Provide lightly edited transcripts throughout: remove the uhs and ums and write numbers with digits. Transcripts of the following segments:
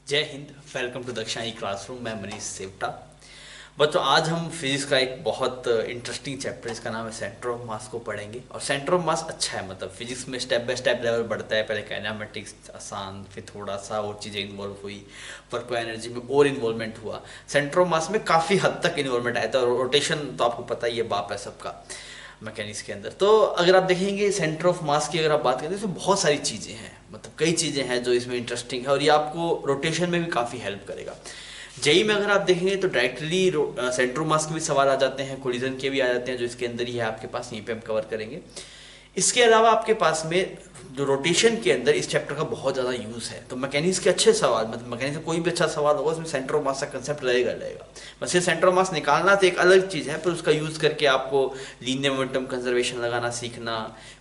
जय हिंद। Welcome to Dakshai classroom. मैं मनीष सेवटा। बच्चों, आज हम फिजिक्स का एक बहुत इंटरेस्टिंग चैप्टर जिसका नाम है सेंटर ऑफ मास को पढ़ेंगे। और सेंटर ऑफ मास अच्छा है, मतलब फिजिक्स में स्टेप बाय स्टेप लेवल बढ़ता है। पहले काइनेमेटिक्स आसान, फिर थोड़ा सा और चीज़ें इन्वॉल्व हुई, वर्क एनर्जी में और इन्वॉल्वमेंट हुआ। सेंटर ऑफ मास में काफ़ी हद तक इन्वॉल्वमेंट आया था। और रोटेशन तो आपको पता ही है, बाप है सबका मैकेनिक्स के अंदर। तो अगर आप देखेंगे सेंटर ऑफ मास की अगर आप बात करें तो इसमें बहुत सारी चीज़ें हैं, मतलब कई चीज़ें हैं जो इसमें इंटरेस्टिंग है और ये आपको रोटेशन में भी काफ़ी हेल्प करेगा। जेई में अगर आप देखेंगे तो डायरेक्टली सेंटर ऑफ मास के भी सवाल आ जाते हैं, कोलिजन के भी आ जाते हैं, जो इसके अंदर ही है आपके पास, यहीं पे हम कवर करेंगे। इसके अलावा आपके पास में जो रोटेशन के अंदर इस चैप्टर का बहुत ज़्यादा यूज़ है। तो मैकेनिक्स के अच्छे सवाल, मतलब मैकेनिक्स का कोई भी अच्छा सवाल होगा उसमें सेंटर ऑफ मास का कंसेप्ट रहेगा। बस ये सेंटर ऑफ मास निकालना तो एक अलग चीज़ है, पर उसका यूज़ करके आपको लीनियर मोमेंटम कंजर्वेशन लगाना सीखना,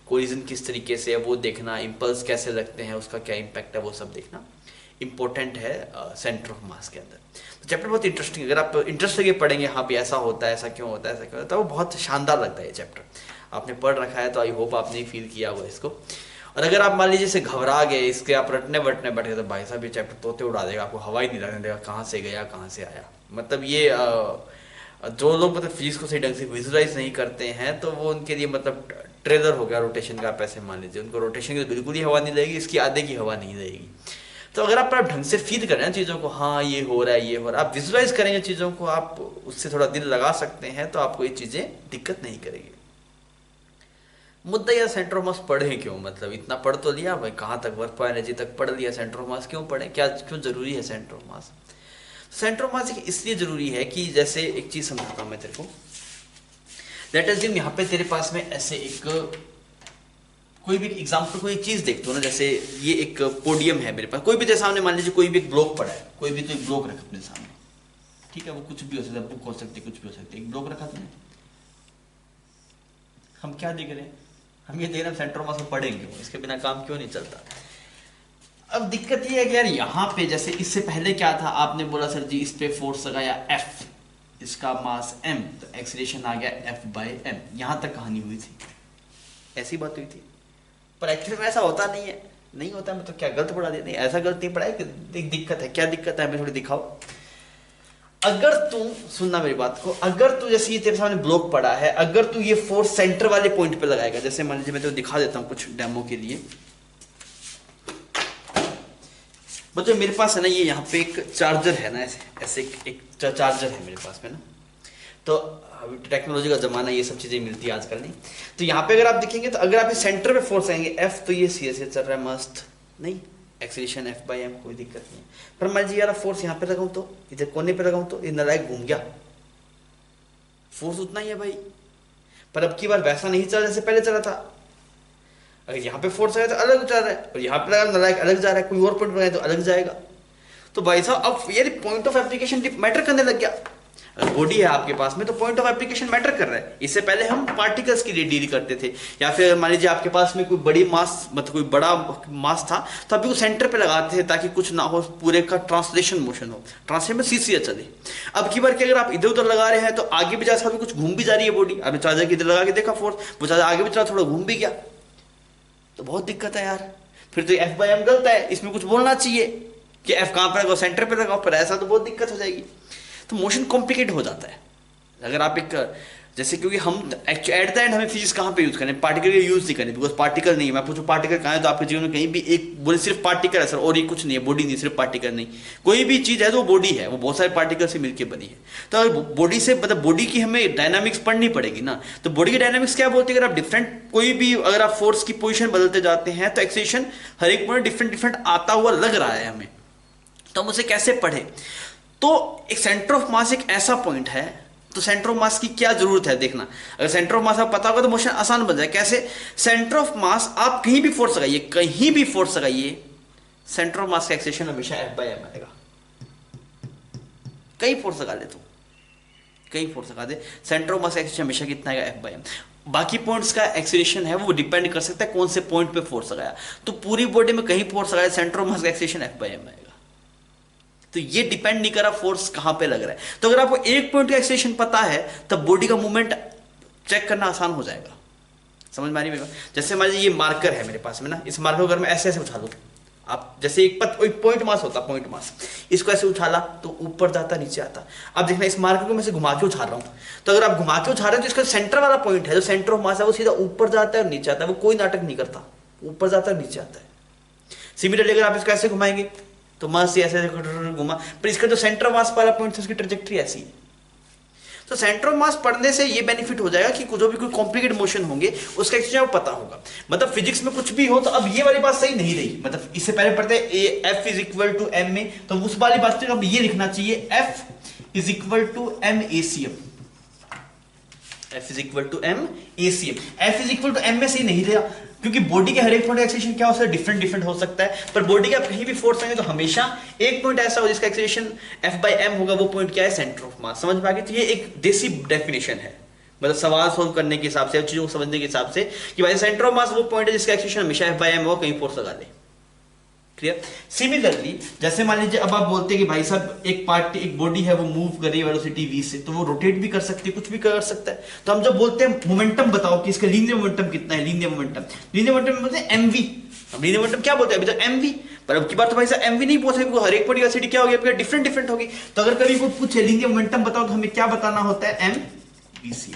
कोलिजन किस तरीके से है वो देखना, इम्पल्स कैसे लगते हैं, उसका क्या इम्पैक्ट है, वो सब देखना इंपॉर्टेंट है सेंटर ऑफ मास के अंदर। तो चैप्टर बहुत इंटरेस्टिंग, अगर आप इंटरेस्ट लगे पढ़ेंगे, हाँ भी ऐसा होता है, ऐसा क्यों होता है, ऐसा क्यों होता है, वो बहुत शानदार लगता है ये चैप्टर। आपने पढ़ रखा है तो आई होप आपने फील किया होगा इसको। और अगर आप मान लीजिए इसे घबरा गए, इसके आप रटने वटने बैठ गए, तो भाई साहब ये चैप्टर तोते उड़ा देगा, आपको हवा ही नहीं लगने देगा कहाँ से गया कहाँ से आया। मतलब ये जो लोग मतलब फिजिक्स को सही ढंग से विजुलाइज नहीं करते हैं तो वो उनके लिए मतलब ट्रेलर हो गया रोटेशन का। आप ऐसे मान लीजिए उनको रोटेशन की तो बिल्कुल ही हवा नहीं लगेगी, इसकी आधे की हवा नहीं लगेगी। तो अगर आप ढंग से फील कर रहे हैं चीज़ों को, हाँ ये हो रहा है ये हो रहा है, आप विजुलाइज करेंगे चीज़ों को, आप उससे थोड़ा दिल लगा सकते हैं, तो आपको ये चीज़ें दिक्कत नहीं करेगी। मुद्दा यह सेंटर ऑफ मास पढ़े क्यों, मतलब इतना पढ़ तो लिया भाई, कहाँ तक वर्क पर एनर्जी तक पढ़ लिया, सेंटर ऑफ मास क्यों पढ़े, क्या क्यों जरूरी है centre of mass. Centre of मास इसलिए जरूरी है कि जैसे एक चीज़ समझाता हूँ मैं तेरे को। लेट अस अज्यूम यहाँ पे तेरे पास में ऐसे एक कोई भी एग्जाम्पल, कोई चीज देखते हो ना, जैसे ये एक पोडियम है मेरे पास, कोई भी तेरे सामने मान लीजिए कोई भी एक ब्लॉक पड़ा है, कोई भी तो एक ब्लॉक रखा अपने सामने, ठीक है, वो कुछ भी हो सकता है, बुक हो सकती है, कुछ भी हो सकती है, एक ब्लॉक रखा तुमने। हम क्या देख रहे हैं, हम ये देख रहे हैं सेंटर ऑफ मास में पढ़ेंगे, इसके बिना काम क्यों नहीं चलता। अब दिक्कत ये है कि यार यहाँ पे जैसे इससे पहले क्या था, आपने बोला सर जी इस पे फोर्स लगाया F, इसका मास m, तो एक्सीलरेशन आ गया F/m। यहाँ तक कहानी हुई थी, ऐसी बात हुई थी। पर एक्चुअली में ऐसा होता नहीं है, नहीं होता। मैं तो क्या गलत पढ़ा दिया, नहीं ऐसा गलत नहीं पढ़ा है। दिक्कत है, क्या दिक्कत है हमें थोड़ी दिखाओ। अगर तू सुनना मेरी बात को, अगर तू जैसे ये तेरे सामने ब्लॉक पड़ा है, अगर तू ये फोर्स सेंटर वाले पॉइंट पे लगाएगा, जैसे मान लीजिए मैं तो दिखा देता हूँ कुछ डेमो के लिए। मतलब मेरे पास है ना, ये यहाँ पे एक चार्जर है ना, ऐसे ऐसे एक चार्जर है मेरे पास में ना। तो अभी टेक्नोलॉजी का जमाना, ये सब चीजें मिलती है आजकल नहीं। तो यहाँ पे अगर आप देखेंगे तो अगर आप इस सेंटर पे फोर्स आएंगे F, तो ये सी से चल रहा है मस्त, नहीं एक्सीलरेशन F/m, कोई दिक्कत नहीं है। पर मान लीजिए यार फोर्स यहाँ पे लगाऊं, तो इधर कोने पे लगाऊं, तो ये नालायक घूम गया, फोर्स उतना ही है भाई। पर अब की बार वैसा नहीं चला जैसे पहले चला था। अगर यहाँ पे फोर्स आया तो अलग जा रहा है, और यहाँ पे लगा नालायक अलग जा रहा है, कोई और पॉइंट लगाए तो अलग जाएगा। तो भाई साहब अब ये पॉइंट ऑफ एप्लीकेशन मैटर करने लग गया। बॉडी है आपके पास में तो पॉइंट ऑफ एप्लीकेशन मैटर कर रहा है। इससे पहले हम पार्टिकल्स की डील करते थे, या फिर मान लीजिए आपके पास में कोई बड़ी मास, मतलब कोई बड़ा मास था, तो अभी वो सेंटर पे लगाते थे ताकि कुछ ना हो, पूरे का ट्रांसलेशन मोशन हो, ट्रांसलेशन में सीसी चले। अब की बार कि अगर आप इधर उधर लगा रहे हैं तो आगे भी जा सकते, कुछ घूम भी जा रही है बॉडी। आपने चार्जर की इधर लगा के देखा फोर्स, वो चार्जर आगे भी चला, थोड़ा घूम भी गया, तो बहुत दिक्कत है यार। फिर तो F/m गलत है, इसमें कुछ बोलना चाहिए कि F कहाँ पर लगाओ, सेंटर पे लगाओ, पर ऐसा तो बहुत दिक्कत हो जाएगी। तो मोशन कॉम्प्लिकेट हो जाता है अगर आप एक जैसे, क्योंकि हम एट द एंड हमें फिजिक्स कहाँ पे यूज करें, पार्टिकल का यूज नहीं करें, बिकॉज पार्टिकल नहीं है। मैं पूछूं पार्टिकल कहाँ है, तो आपके जीवन में कहीं भी एक बोले सिर्फ पार्टिकल है सर, और ये कुछ नहीं है, बॉडी नहीं, सिर्फ पार्टिकल नहीं। कोई भी चीज है जो बॉडी है, वो बहुत सारे पार्टिकल से मिलकर बनी है। तो अगर बॉडी से मतलब बॉडी की हमें डायनामिक्स पढ़नी पड़ेगी ना, तो बॉडी की डायनामिक्स क्या बोलती है, अगर आप डिफरेंट कोई भी अगर आप फोर्स की पोजिशन बदलते जाते हैं तो एक्सेशन हर एक पॉइंट डिफरेंट डिफरेंट आता हुआ लग रहा है हमें, तो हम उसे कैसे पढ़े। तो एक सेंटर ऑफ मास एक ऐसा पॉइंट है, तो सेंटर ऑफ मास की क्या जरूरत है देखना। अगर सेंटर ऑफ मास आपको पता होगा तो मोशन आसान बन जाए। कैसे, सेंटर ऑफ मास आप कहीं भी फोर्स लगाइए, कहीं भी फोर्स लगाइए, सेंटर ऑफ मास का एक्सेशन हमेशा F/m आएगा। कहीं फोर्स लगा ले, तो कहीं फोर्स लगा दे, सेंटर ऑफ मास का एक्सेशन हमेशा कितना आएगा, F/m। बाकी पॉइंट्स का एक्सीलरेशन है वो डिपेंड कर सकता है कौन से पॉइंट पे फोर्स लगाया। तो पूरी बॉडी में कहीं फोर्स लगाया, सेंटर ऑफ मास का एक्सेशन F/m आएगा। तो ये डिपेंड नहीं करा फोर्स कहां पे लग रहा है। तो अगर आपको एक पॉइंट का एक्सेलरेशन पता है तब बॉडी का मूवमेंट चेक करना आसान हो जाएगा। समझ में आ रही है? जैसे मान लीजिए ये मार्कर है मेरे पास में ना, इस मार्कर को अगर मैं ऐसे ऐसे उठा लूं, आप जैसे एक पॉइंट मास होता, पॉइंट मास, इसको ऐसे उछाला तो ऊपर जाता नीचे आता। अब देखना इस मार्कर को मैं से घुमा के उछाल रहा हूं, तो अगर आप घुमा के उछाल रहे हो तो इसका सेंटर वाला पॉइंट है, जो सेंटर ऑफ मास है, वो सीधा ऊपर जाता है और नीचे आता है, वो कोई नाटक नहीं करता, ऊपर जाता है नीचे आता है। सिमिलरली अगर आप इसको ऐसे घुमाएंगे तो मास ऐसे घुमा, पर इसका जो सेंटर ऑफ मास वाला पॉइंट है उसकी ट्रेजेक्टरी ऐसी है। तो सेंटर ऑफ मास पढ़ने से ये बेनिफिट हो जाएगा कि जो भी कोई कॉम्प्लिकेटेड मोशन होंगे उसका एक्सचेंज आपको पता होगा। मतलब फिजिक्स में कुछ भी हो तो अब ये वाली बात सही नहीं रही, मतलब इससे पहले पढ़ते f is equal to m में, तो उस वाली बात से अब ये लिखना चाहिए f is equal to m a c m, f is equal to m a c m. F is equal to m में सही नहीं दिया, क्योंकि बॉडी के हर एक पॉइंट का एक्सेलेरेशन क्या हो सकता है, डिफरेंट डिफरेंट हो सकता है, पर बॉडी का कहीं भी फोर्स आएंगे तो हमेशा एक पॉइंट ऐसा हो जिसका एक्सेलेरेशन एफ बाई एम होगा, वो पॉइंट क्या है, सेंटर ऑफ मास। समझ में आ गई? तो ये एक देसी डेफिनेशन है, मतलब सवाल सोल्व करने के हिसाब से, चीजों को समझने के हिसाब से, कि भाई सेंटर ऑफ मास वो पॉइंट है जिसका एक्सेलेरेशन हमेशा एफ बाई एम होगा, कहीं फोर्स लगा ले। क्लियर? सिमिलरली जैसे मान लीजिए अब आप बोलते हैं कि भाई साहब एक पार्ट, एक बॉडी है, वो मूव कर रही है वेलोसिटी v से, तो वो रोटेट भी कर सकती है, कुछ भी कर सकता है। तो हम जब बोलते हैं मोमेंटम बताओ कि इसका लीनियर मोमेंटम कितना है, लीनियर मोमेंटम बोलते हैं mv। अब लीनियर मोमेंटम क्या बोलते हैं अभी तक mv, पर अब की बात तो भाई साहब mv नहीं पूछ सकते, हर एक बॉडी की वेलोसिटी क्या होगी आपकी, डिफरेंट डिफरेंट होगी। तो अगर कभी कोई पूछे लीनियर मोमेंटम बताओ तो हमें क्या बताना होता है, mvc।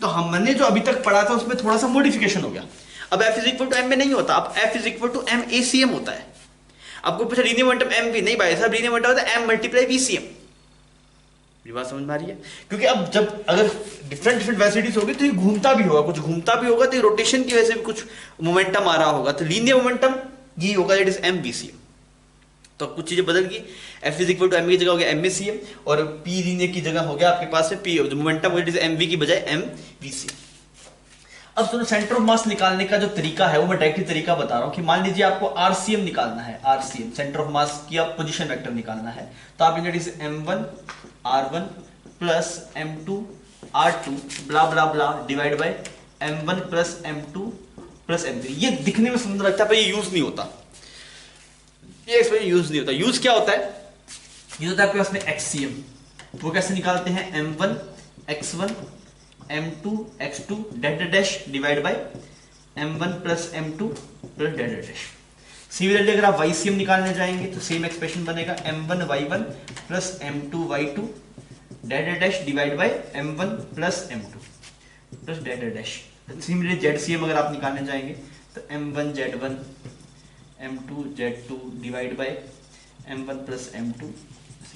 तो हमने जो अभी तक पढ़ा था उसमें थोड़ा सा मॉडिफिकेशन हो गया, अब f is equal to m में नहीं होता, अब f is equal to m acm होता है। आपको पूछा लीनियर मोमेंटम एम वी, नहीं भाई साहब लीनियर मोमेंटम होता है m multiply v c m. मेरी बात समझ में आ रही है? क्योंकि अब जब अगर डिफरेंट डिफरेंट वेलोसिटीज होगी तो ये घूमता भी होगा, कुछ घूमता भी होगा, तो रोटेशन की वजह से भी कुछ मोमेंटम आ रहा होगा, तो लीनियर मोमेंटम ये होगा, that is m v c m. तो कुछ चीजें बदल गई, f is equal to m की जगह हो गया एम ए सी एम, और पी लीनियर की जगह हो गया आपके पास है पी, मोमेंटम एम वी की बजाय एम वी सी। अब सुनो, सेंटर ऑफ मास निकालने का जो तरीका है वो मैं डायरेक्टली तरीका बता रहा हूं, कि मान लीजिए आपको आरसीएम निकालना है, आरसीएम सेंटर ऑफ मास की पोजीशन वेक्टर निकालना है, तो आप इनका m1 r1 plus m2 r2 blah blah blah divide by m1 plus m2 plus m3। ये दिखने में सुंदर लगता है पर ये यूज नहीं होता, ये एक्सप्रेशन यूज नहीं होता। यूज क्या होता है, ये होता है आपके पास में एक्ससीएम, वो कैसे निकालते हैं, m1 x1 m2 x2 dot dash divide by m1 plus m2 plus dot dash. Similarly अगर आप YCM निकालने जाएंगे तो सेम एक्सप्रेशन बनेगा m1 y1 plus m2 y2 dot dash divide by m1 plus m2 plus dot dash. Similarly ZCM अगर आप निकालने जाएंगे तो m1 z1 m2 z2 divide by m1 plus m2।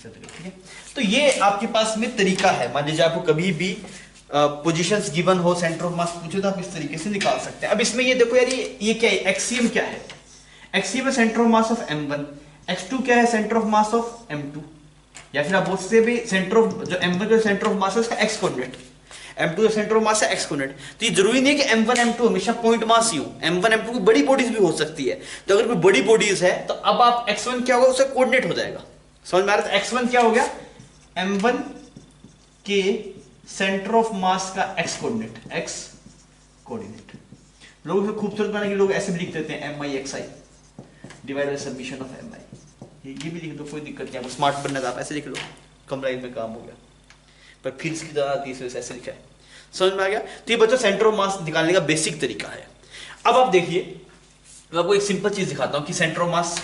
ठीक है, तो ये आपके पास में तरीका है। मान लीजिए आपको कभी भी पोजीशंस गिवन हो, सेंटर ऑफ मास पूछे तो आप इस तरीके से निकाल सकते हैं। अब इसमें ये देखो यार, ये क्या है, एक्सियम क्या है, एक्सियम है centre of mass of m1, x2 क्या है, centre of mass of m2, या फिर आप बोल सकते भी सेंटर ऑफ जो m1 का सेंटर ऑफ मास है उसका x कोऑर्डिनेट, m2 का सेंटर ऑफ मास है x कोऑर्डिनेट। तो ये जरूरी नहीं है कि m1 m2 हमेशा पॉइंट मास ही हो, m1 m2 की बड़ी बॉडीज भी हो सकती है। तो अगर कोई बड़ी बॉडीज है तो अब आप x1 क्या होगा, उसका कोऑर्डिनेट हो जाएगा। समझ में आ रहा है? x1 क्या हो गया, m1 के सेंटर ऑफ मास का x कोऑर्डिनेट। लोग इसे खूबसूरत बनाने के लोग ऐसे भी लिख देते हैं MIXI divide by summation of MI। ये भी लिख दो, कोई दिक्कत नहीं है, स्मार्ट बनना था आप ऐसे लिख लो, कम लाइन में काम हो गया। पर फिर की तरह तीसरे ऐसे लिखा है, समझ में आ गया? तो ये बच्चों सेंटर ऑफ मास निकालने का बेसिक तरीका है। अब आप देखिए, मैं आपको एक सिंपल चीज दिखाता हूं कि सेंटर ऑफ मास,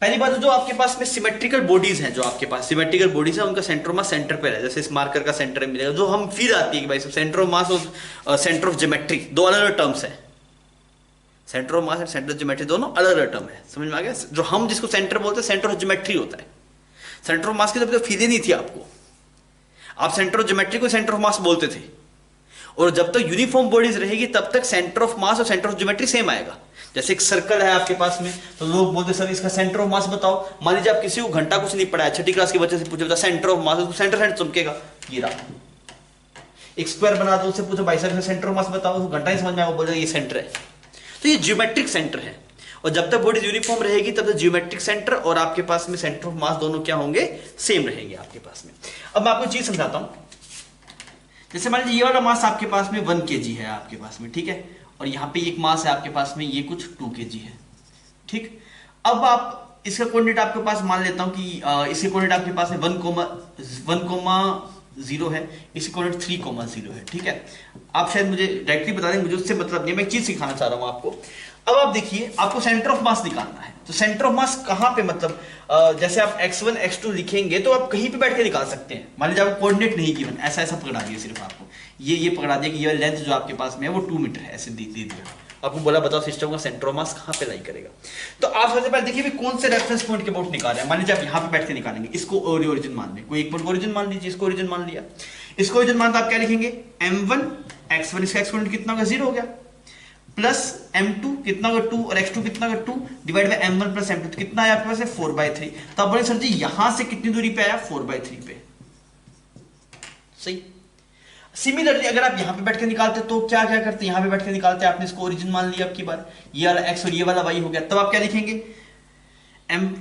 पहली बात जो आपके पास में सिमेट्रिकल बॉडीज हैं, जो आपके पास सिमेट्रिकल बॉडीज है उनका सेंटर ऑफ मास सेंटर पे है, जैसे इस मार्कर का सेंटर मिलेगा, जो हम फील आती है कि भाई सेंटर ऑफ मास और सेंटर ऑफ ज्योमेट्री दो अलग अलग टर्म्स है। सेंटर ऑफ मास और सेंटर ऑफ ज्योमेट्री दोनों अलग अलग टर्म है, समझ में आ गया? जो हम जिसको सेंटर बोलते हैं सेंटर ऑफ ज्योमेट्री होता है। सेंटर ऑफ मास की तो फील ही नहीं थी आपको, आप सेंटर ऑफ ज्योमेट्री को सेंटर ऑफ मास बोलते थे, और जब तक यूनिफॉर्म बॉडीज रहेगी तब तक सेंटर ऑफ मास और सेंटर ऑफ ज्योमेट्री सेम आएगा। जैसे एक सर्कल है आपके पास में, तो लोग बोलते सर इसका सेंटर ऑफ मास बताओ। मान लीजिए आप किसी को घंटा कुछ नहीं पढ़ा है, छठी क्लास के बच्चे से पूछे सेंटर ऑफ मास, उसको सेंटर सेंटर चमकेगा, ये रहा। एक स्क्वायर बना दो, उससे पूछो भाई सर सेंटर ऑफ मास बताओ, उसको घंटा ही समझ में आएगा, बोलेगा ये सेंटर है। तो ये जियोमेट्रिक सेंटर है, और जब तक बॉडी यूनिफॉर्म रहेगी तब तक जियोमेट्रिक सेंटर और आपके पास में सेंटर ऑफ मास दोनों क्या होंगे, सेम रहेंगे आपके पास में। अब मैं आपको चीज समझाता हूं, जैसे मान लीजिए ये वाला मास आपके पास में 1 kg है आपके पास में, ठीक है, और यहाँ पे एक मास है आपके पास में, ये कुछ 2 kg है, ठीक। अब आप इसका कोऑर्डिनेट आपके पास मान लेता हूं कि इसके कोऑर्डिनेट आपके पास है 1,0 है, इसके कोऑर्डिनेट 3,0 है, ठीक है। आप शायद मुझे डायरेक्टली बता दें, मुझे उससे मतलब नहीं, मैं एक चीज सिखाना चाह रहा हूं आपको। अब आप देखिए आपको सेंटर ऑफ मास निकालना है, तो सेंटर ऑफ मास कहां पे, मतलब जैसे आप x1 x2 लिखेंगे तो आप कहीं पे बैठ के निकाल सकते हैं। मान लीजिए आपको कोऑर्डिनेट नहीं गिवन, ऐसा ऐसा पकड़ा दिया, सिर्फ आपको ये पकड़ा दिया कि ये लेंथ जो आपके पास में है वो 2 मीटर है, ऐसे दे दिया, आपको बोला बताओ सिस्टम का सेंटर ऑफ मास कहां पे लाई करेगा। तो आप सबसे पहले देखिए कौन से रेफरेंस पॉइंट के अबाउट निकाल रहे हैं। मान लीजिए आप यहाँ पे बैठ के निकालेंगे, इसको ओरिजिन मान लें, कोई एक पॉइंट ओरिजिन मान लीजिए, इसको ओरिजिन मान लिया, इसको ओरिजिन मान, तो आप क्या लिखेंगे m1 x1, इसका एक्सपोनेंट कितना होगा 0 हो गया, प्लस m2 कितना होगा 2 और x2 कितना होगा 2 divide by m1 plus m2, तो कितना आया आपके पास है 4/3। तो आप बोले सर जी यहां से कितनी दूरी पे आया 4/3 पे, सही। सिमिलरली अगर आप यहां पे बैठ के निकालते तो क्या क्या करते, यहां पे बैठ के निकालते, आपने इसको ओरिजिन मान लिया आपकी बार, ये वाला x और ये वाला y हो गया, तब आप क्या लिखेंगे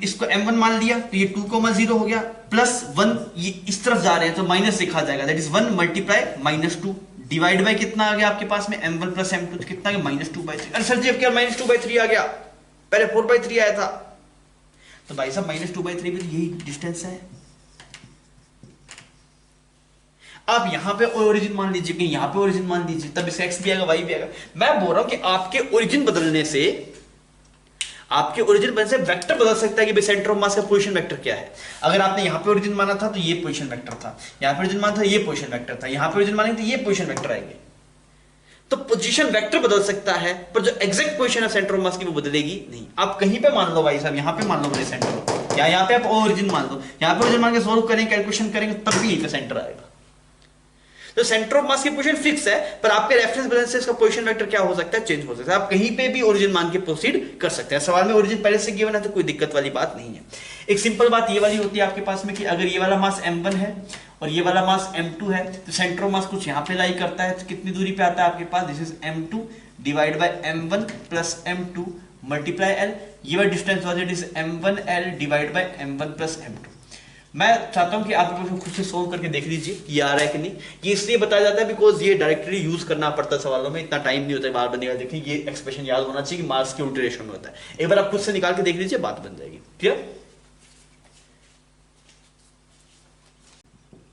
इसको m1 मान लिया तो ये 2,0 हो गया, प्लस 1 ये इस तरफ जा रहे हैं तो माइनस लिखा जाएगा, that is 1 multiply -2 divide by कितना आ गया आपके पास में m1 प्लस m2, तो कितना आ गया -2/3। अरे सर जी अब क्या -2/3 आ गया, पहले 4/3 आया था, तो भाई साहब -2/3 भी यही डिस्टेंस है। आप यहां पे ओरिजिन मान लीजिए, कि यहां पे ओरिजिन मान लीजिए, तब इसका x भी आएगा y भी आएगा। मैं बोल रहा हूं कि आपके ओरिजिन बदलने से, आपके ओरिजिन बदलने से वेक्टर बदल सकता है कि भाई सेंटर ऑफ मास का पोजीशन वेक्टर क्या है। अगर आपने यहां पे ओरिजिन माना था तो ये पोजीशन वेक्टर था, यहां पे ओरिजिन माना था ये पोजीशन वेक्टर था, यहां पे ओरिजिन मानेंगे तो ये पोजीशन वेक्टर आएंगे। तो पोजीशन वेक्टर बदल सकता है पर जो एग्जैक्ट पोजीशन है सेंटर ऑफ मास की वो बदलेगी नहीं। आप कहीं पे मान लो भाई साहब, यहां पे मान लो मेरे सेंटर, या यहां पे आप ओरिजिन मान लो, यहां पे ओरिजिन मान के सॉल्व करेंगे, कैलकुलेशन करेंगे, तब भी यहीं पे सेंटर आएगा। तो सेंटर ऑफ मास की पोजीशन फिक्स है, पर आपके रेफरेंस बदलने से इसका पोजीशन वेक्टर क्या हो सकता है, चेंज हो सकता है। आप कहीं पे भी ओरिजिन मान के प्रोसीड कर सकते हैं। सवाल में ओरिजिन पहले से गिवन है तो कोई दिक्कत वाली बात नहीं है। एक सिंपल बात ये वाली होती है आपके पास में कि अगर ये वाला मास m1 है और ये वाला मास m2 है, तो सेंटर ऑफ मास कुछ यहाँ पे लाई करता है, तो कितनी दूरी पे आता है आपके पास, this is m2 divide by m1 plus m2 multiply l, ये वाला डिस्टेंस वाला it is m1l divide by m1 plus m2। मैं चाहता हूं कि आप खुद से सोल्व करके देख लीजिए कि ये आ रहा है कि नहीं। ये इसलिए बताया जाता है बिकॉज ये डायरेक्टली यूज करना पड़ता है सवालों में, इतना टाइम नहीं होता है बार बार निकाल। देखिए ये एक्सप्रेशन याद होना चाहिए कि मास के उल्टे रेशो में होता है। एक बार आप खुद से निकाल के देख लीजिए, बात बन जाएगी। क्लियर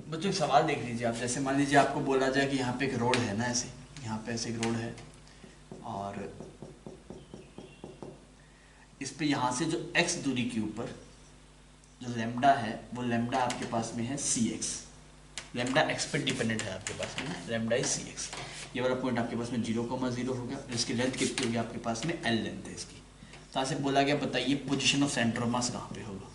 बच्चों, एक सवाल देख लीजिए आप। जैसे मान लीजिए आपको बोला जाए कि यहाँ पे एक रोड है ना, ऐसे यहाँ पे ऐसे एक रोड है और इस पे यहाँ से जो x दूरी के ऊपर जो लेमडा है वो लेमडा आपके पास में है cx, लेमडा x पे डिपेंडेंट है आपके पास में, लेमडा इज cx। ये वाला पॉइंट आपके पास में 0,0 हो गया, इसकी लेंथ कितनी होगी आपके पास में, l लेंथ है इसकी। तो से बोला गया बताइए पोजीशन ऑफ सेंटर ऑफ मास कहाँ पे होगा।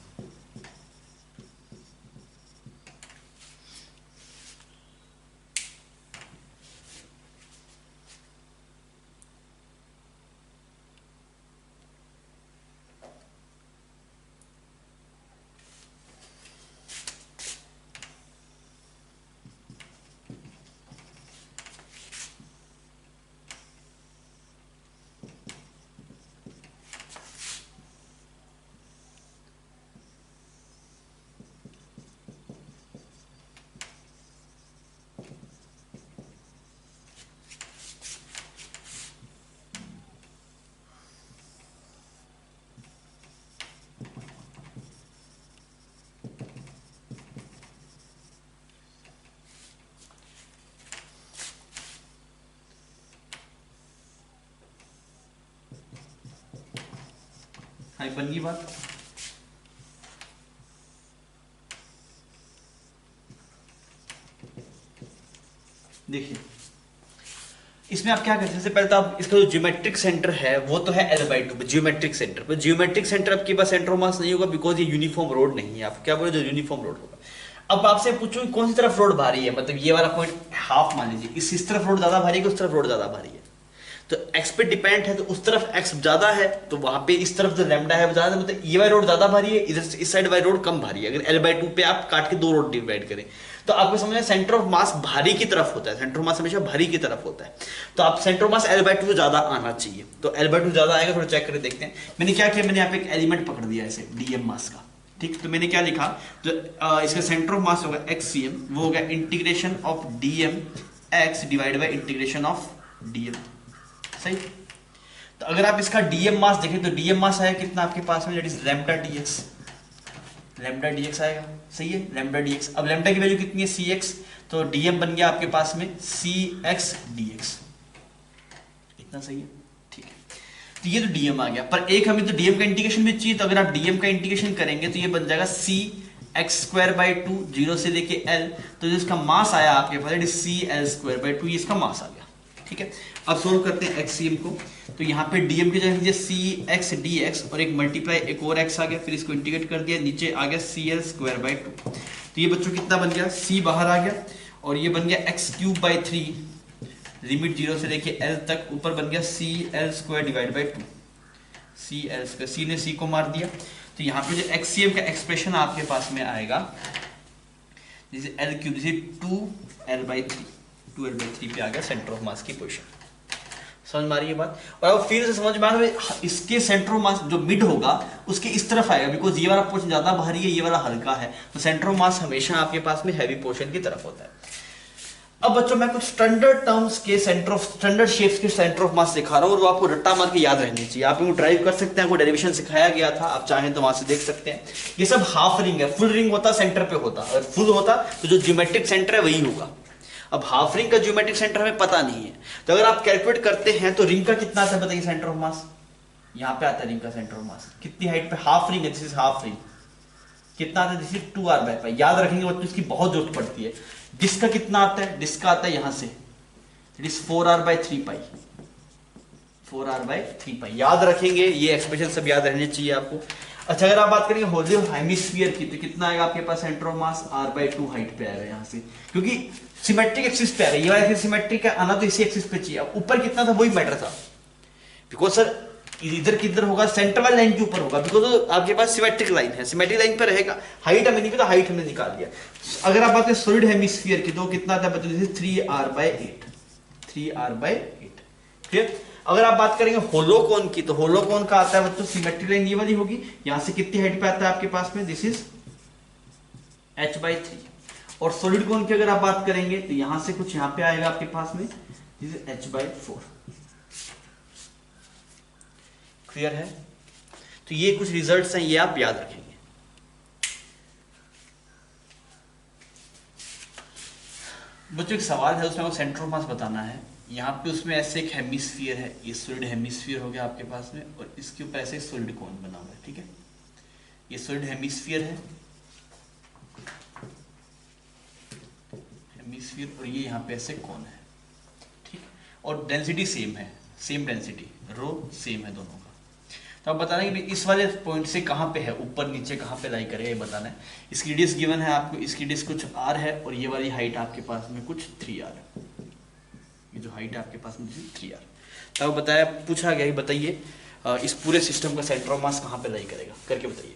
बन गई बात। देखिए इसमें आप क्या करते हैं, सबसे पहले तो आप इसका जो ज्योमेट्रिक सेंटर है वो तो है l/2 ज्योमेट्रिक सेंटर, पर ज्योमेट्रिक सेंटर आपके पास सेंटर ऑफ मास नहीं होगा बिकॉज ये यूनिफॉर्म रोड नहीं है। आप क्या बोले, जो यूनिफॉर्म रोड होगा। अब आपसे पूछूं कौन सी तरफ रोड भारी है, मतलब ये वाला पॉइंट हाफ मान लीजिए, इस तरफ रोड ज्यादा भारी है, उस तरफ रोड ज्यादा भारी है। तो x पे डिपेंड है तो उस तरफ x ज्यादा है, तो वहां पे इस तरफ जो लैम्डा है वो ज्यादा, मतलब ये वाली रोड ज्यादा भारी है, इधर इस साइड वाली रोड कम भारी है। अगर l/2 पे आप काट के दो रोड डिवाइड करें तो आपको समझ में सेंटर ऑफ मास भारी की तरफ होता है, सेंटर ऑफ मास हमेशा भारी की तरफ होता है। तो आप सेंटर ऑफ मास l/2 ज्यादा आना चाहिए, तो l/2 ज्यादा आएगा। थोड़ा चेक करके देखते हैं। मैंने क्या किया, मैंने यहाँ पे एक एलिमेंट पकड़ दिया ऐसे dm मास का, ठीक। तो मैंने क्या लिखा, जो इसका सेंटर ऑफ मास होगा xcm, वो होगा integration of dm x divide by integration of dm, सही। तो अगर आप इसका dm मास देखें तो dm मास आया कितना आपके पास में, that is lambda dx, lambda dx आएगा, सही है, लैम्डा dx। अब लैम्डा की वैल्यू कितनी है cx, तो dm बन गया आपके पास में cx dx, इतना सही है, ठीक है। तो ये तो डीएम आ गया, पर एक हमें तो डीएम का इंटीग्रेशन भी चाहिए, तो अगर आप डीएम का इंटीग्रेशन करेंगे तो ये बन जाएगा C X square by two, zero से लेके एल, तो जो इसका मास आया आपके पास C L square by two, ये इसका मास आ गया। ठीक है, अब सोल्व करते हैं एक्ससीएम को। तो यहाँ पे डीएम की जगह लीजिए सी एक्स डी एक्स और एक मल्टीप्लाई एक और एक्स आ गया, फिर इसको इंटीग्रेट कर दिया, नीचे आ गया C L square by two. तो ये बच्चों कितना बन गया, सी बाहर आ गया और ये बन गया X cube by three, limit zero से लेके एल तक, ऊपर बन गया C L square divide by two, C L square, C ने सी को मार दिया। तो यहाँ पे जो एक्ससीएम का एक्सप्रेशन आपके पास में आएगा जैसे एल क्यूब, जैसे two l by three, two l by three पे आ गया सेंटर ऑफ मास की पोजीशन। समझ में आ रही है बात? और अब फिर से समझ में आ रहा है, इसके सेंटर ऑफ मास जो मिड होगा उसके इस तरफ आएगा, बिकॉज ये वाला पोर्शन ज्यादा भारी है, ये वाला हल्का है, तो सेंटर ऑफ मास हमेशा आपके पास में हैवी पोर्शन की तरफ होता है। अब बच्चों मैं कुछ स्टैंडर्ड टर्म्स के स्टैंडर्ड शेप्स के सेंटर ऑफ मास दिखा रहा हूँ, और वो आपको रट्टा मार के याद रहनी चाहिए। आप इनको ड्राइव कर सकते हैं, आपको डेरिवेशन सिखाया गया था, आप चाहें तो वहां से देख सकते हैं। ये सब हाफ रिंग है, फुल रिंग होता सेंटर पे होता, अगर फुल होता तो जो ज्योमेट्रिक सेंटर है वही होगा। अब हाफ रिंग का ज्योमेट्रिक सेंटर हमें पता नहीं है, तो अगर आप कैलकुलेट करते हैं तो रिंग का कितना आता है बताइए सेंटर ऑफ मास? यहाँ पे आता है रिंग का सेंटर ऑफ मास, कितनी हाइट पे? हाफ रिंग है, दिस इज हाफ रिंग, कितना आता है? This is 2r by pi. याद रखेंगे बच्चों, इसकी बहुत जरूरत पड़ती है। डिस्क का कितना आता है? डिस्क का आता है यहां से, it is 4r by 3 pi, 4r by 3 pi. याद रखेंगे, ये एक्सप्रेशन सब याद रहने चाहिए आपको। अच्छा, अगर आप बात करेंगे होल हेमिस्फीयर की, तो कितना आएगा आपके पास centre of mass? r by 2 height पे आएगा यहाँ से, क्योंकि सिमेट्रिक एक्सिस पे आएगा, ये वाला एक्सिस सिमेट्रिक है, आना तो इसी एक्सिस पे चाहिए। अब ऊपर कितना था वही मैटर था, बिकॉज सर इधर किधर होगा? सेंटर वाली लाइन के ऊपर होगा, बिकॉज आपके पास सिमेट्रिक लाइन है, सिमेट्रिक लाइन पर रहेगा। हाइट हमें नहीं पता, हाइट हमने निकाल दिया। अगर आप बात करें सॉलिड हेमिस्फीयर की, तो कितना आता है बताइए? 3r bye 8, 3r bye 8। ठीक, अगर आप बात करेंगे होलोकोन की, तो होलोकोन का आता है बच्चों सिमेट्रिक लाइन ये वाली होगी, यहां से कितनी हाइट पे आता है आपके पास में? This is h by 3। और सॉलिड कोन की अगर आप बात करेंगे तो यहां से कुछ यहां पे आएगा आपके पास में, this is h by 4। Clear है? तो ये कुछ रिजल्ट्स हैं, ये आप याद रखेंगे। बच्चों एक सवाल है, उसमें आपको सेंटर ऑफ मास बताना है। यहाँ पे उसमें ऐसे एक हेमिस्फीयर है, ये सॉलिड हेमिस्फीयर हो गया आपके पास में, और इसके ऊपर ऐसे सॉलिड कोन बना हुआ है। ठीक है, ये सॉलिड हेमिस्फीयर है, हेमिस्फीयर, और ये यहाँ पे ऐसे कोन है। ठीक, और डेंसिटी सेम है, सेम डेंसिटी, रो सेम है दोनों का। तो आप बताना कि इस वाले पॉइंट से कहाँ पे है, ऊपर नीचे कहाँ पे लाई करेगा, ये बताना है। इसकी रेडियस गिवन है आपको, इसकी रेडियस कुछ r है, और ये वाली हाइट आपके पास में कुछ 3r है। ये जो हाइट है आपके पास में 3r। तो बताया, पूछा गया कि बताइए इस पूरे सिस्टम का सेंटर ऑफ मास कहाँ पे लाई करेगा, करके बताइए।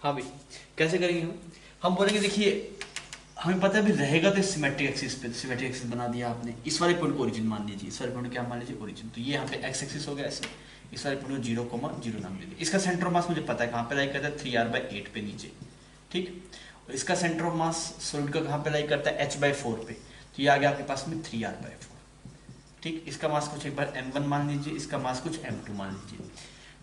हाँ भाई, कैसे करेंगे हम बोलेंगे देखिए हमें पता है भी रहेगा तो सिमेट्रिक एक्सिस पे, सिमेट्रिक एक्सिस बना दिया आपने। इस वाले पॉइंट को ओरिजिन मान लीजिए, इस वाले पॉइंट क्या मान लीजिए? ओरिजिन। तो ये यहाँ पे एक्स एक्सिस हो गया ऐसे, इस वाले पॉइंट को 0,0 नाम लीजिए। इसका सेंटर ऑफ मास मुझे पता है कहाँ पे लाई करता है, 3r बाय 8 पे नीचे। ठीक, और इसका सेंटर ऑफ मास सॉलिड का कहाँ पे लाई करता है? h बाय 4 पे। तो ये आ गया आपके पास में 3r बाय 4। ठीक, इसका मास कुछ एक बार m1 मान लीजिए, इसका मास कुछ m2 मान लीजिए।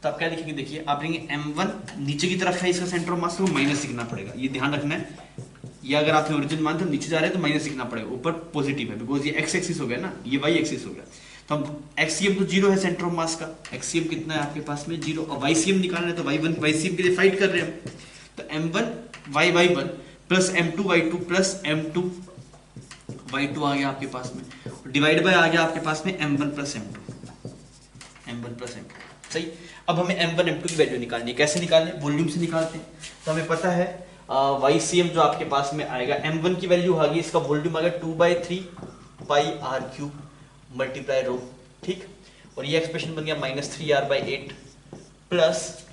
तो आप क्या लिखेंगे? देखिए आप लेंगे m1 नीचे की तरफ है, इसका सेंटर ऑफ मास को माइनस लिखना पड़ेगा, ये ध्यान रखना है। ये अगर आप ओरिजिन मानते हो नीचे जा रहे हैं तो माइनस लिखना पड़ेगा, ऊपर पॉजिटिव है, बिकॉज ये एक्स एक्सिस हो गया ना, ये वाई एक्सिस हो गया। तो हम एक्सीएम तो 0 है सेंटर ऑफ मास का, एक्सीएम कितना है आपके पास में? 0। और वाईसीएम निकालना है तो y1 वाईसीएम के लिए फाइट कर रहे हैं हम, तो m1 y1 plus m2 y2 plus m2 y2 आ गया आपके पास में, डिवाइड बाय आ गया आपके पास में m1 प्लस m2। सही। अब हमें m1 m2 की वैल्यू निकालनी है, कैसे निकालनी है? वॉल्यूम से निकालते हैं। तो हमें पता है वाई सी एम जो आपके पास में आएगा, m1 की वैल्यू आ गई, इसका वॉल्यूम आ गया 2/3 पाई आर क्यूब मल्टीप्लाई रो, ठीक। और ये एक्सप्रेशन बन गया -3r/8 प्लस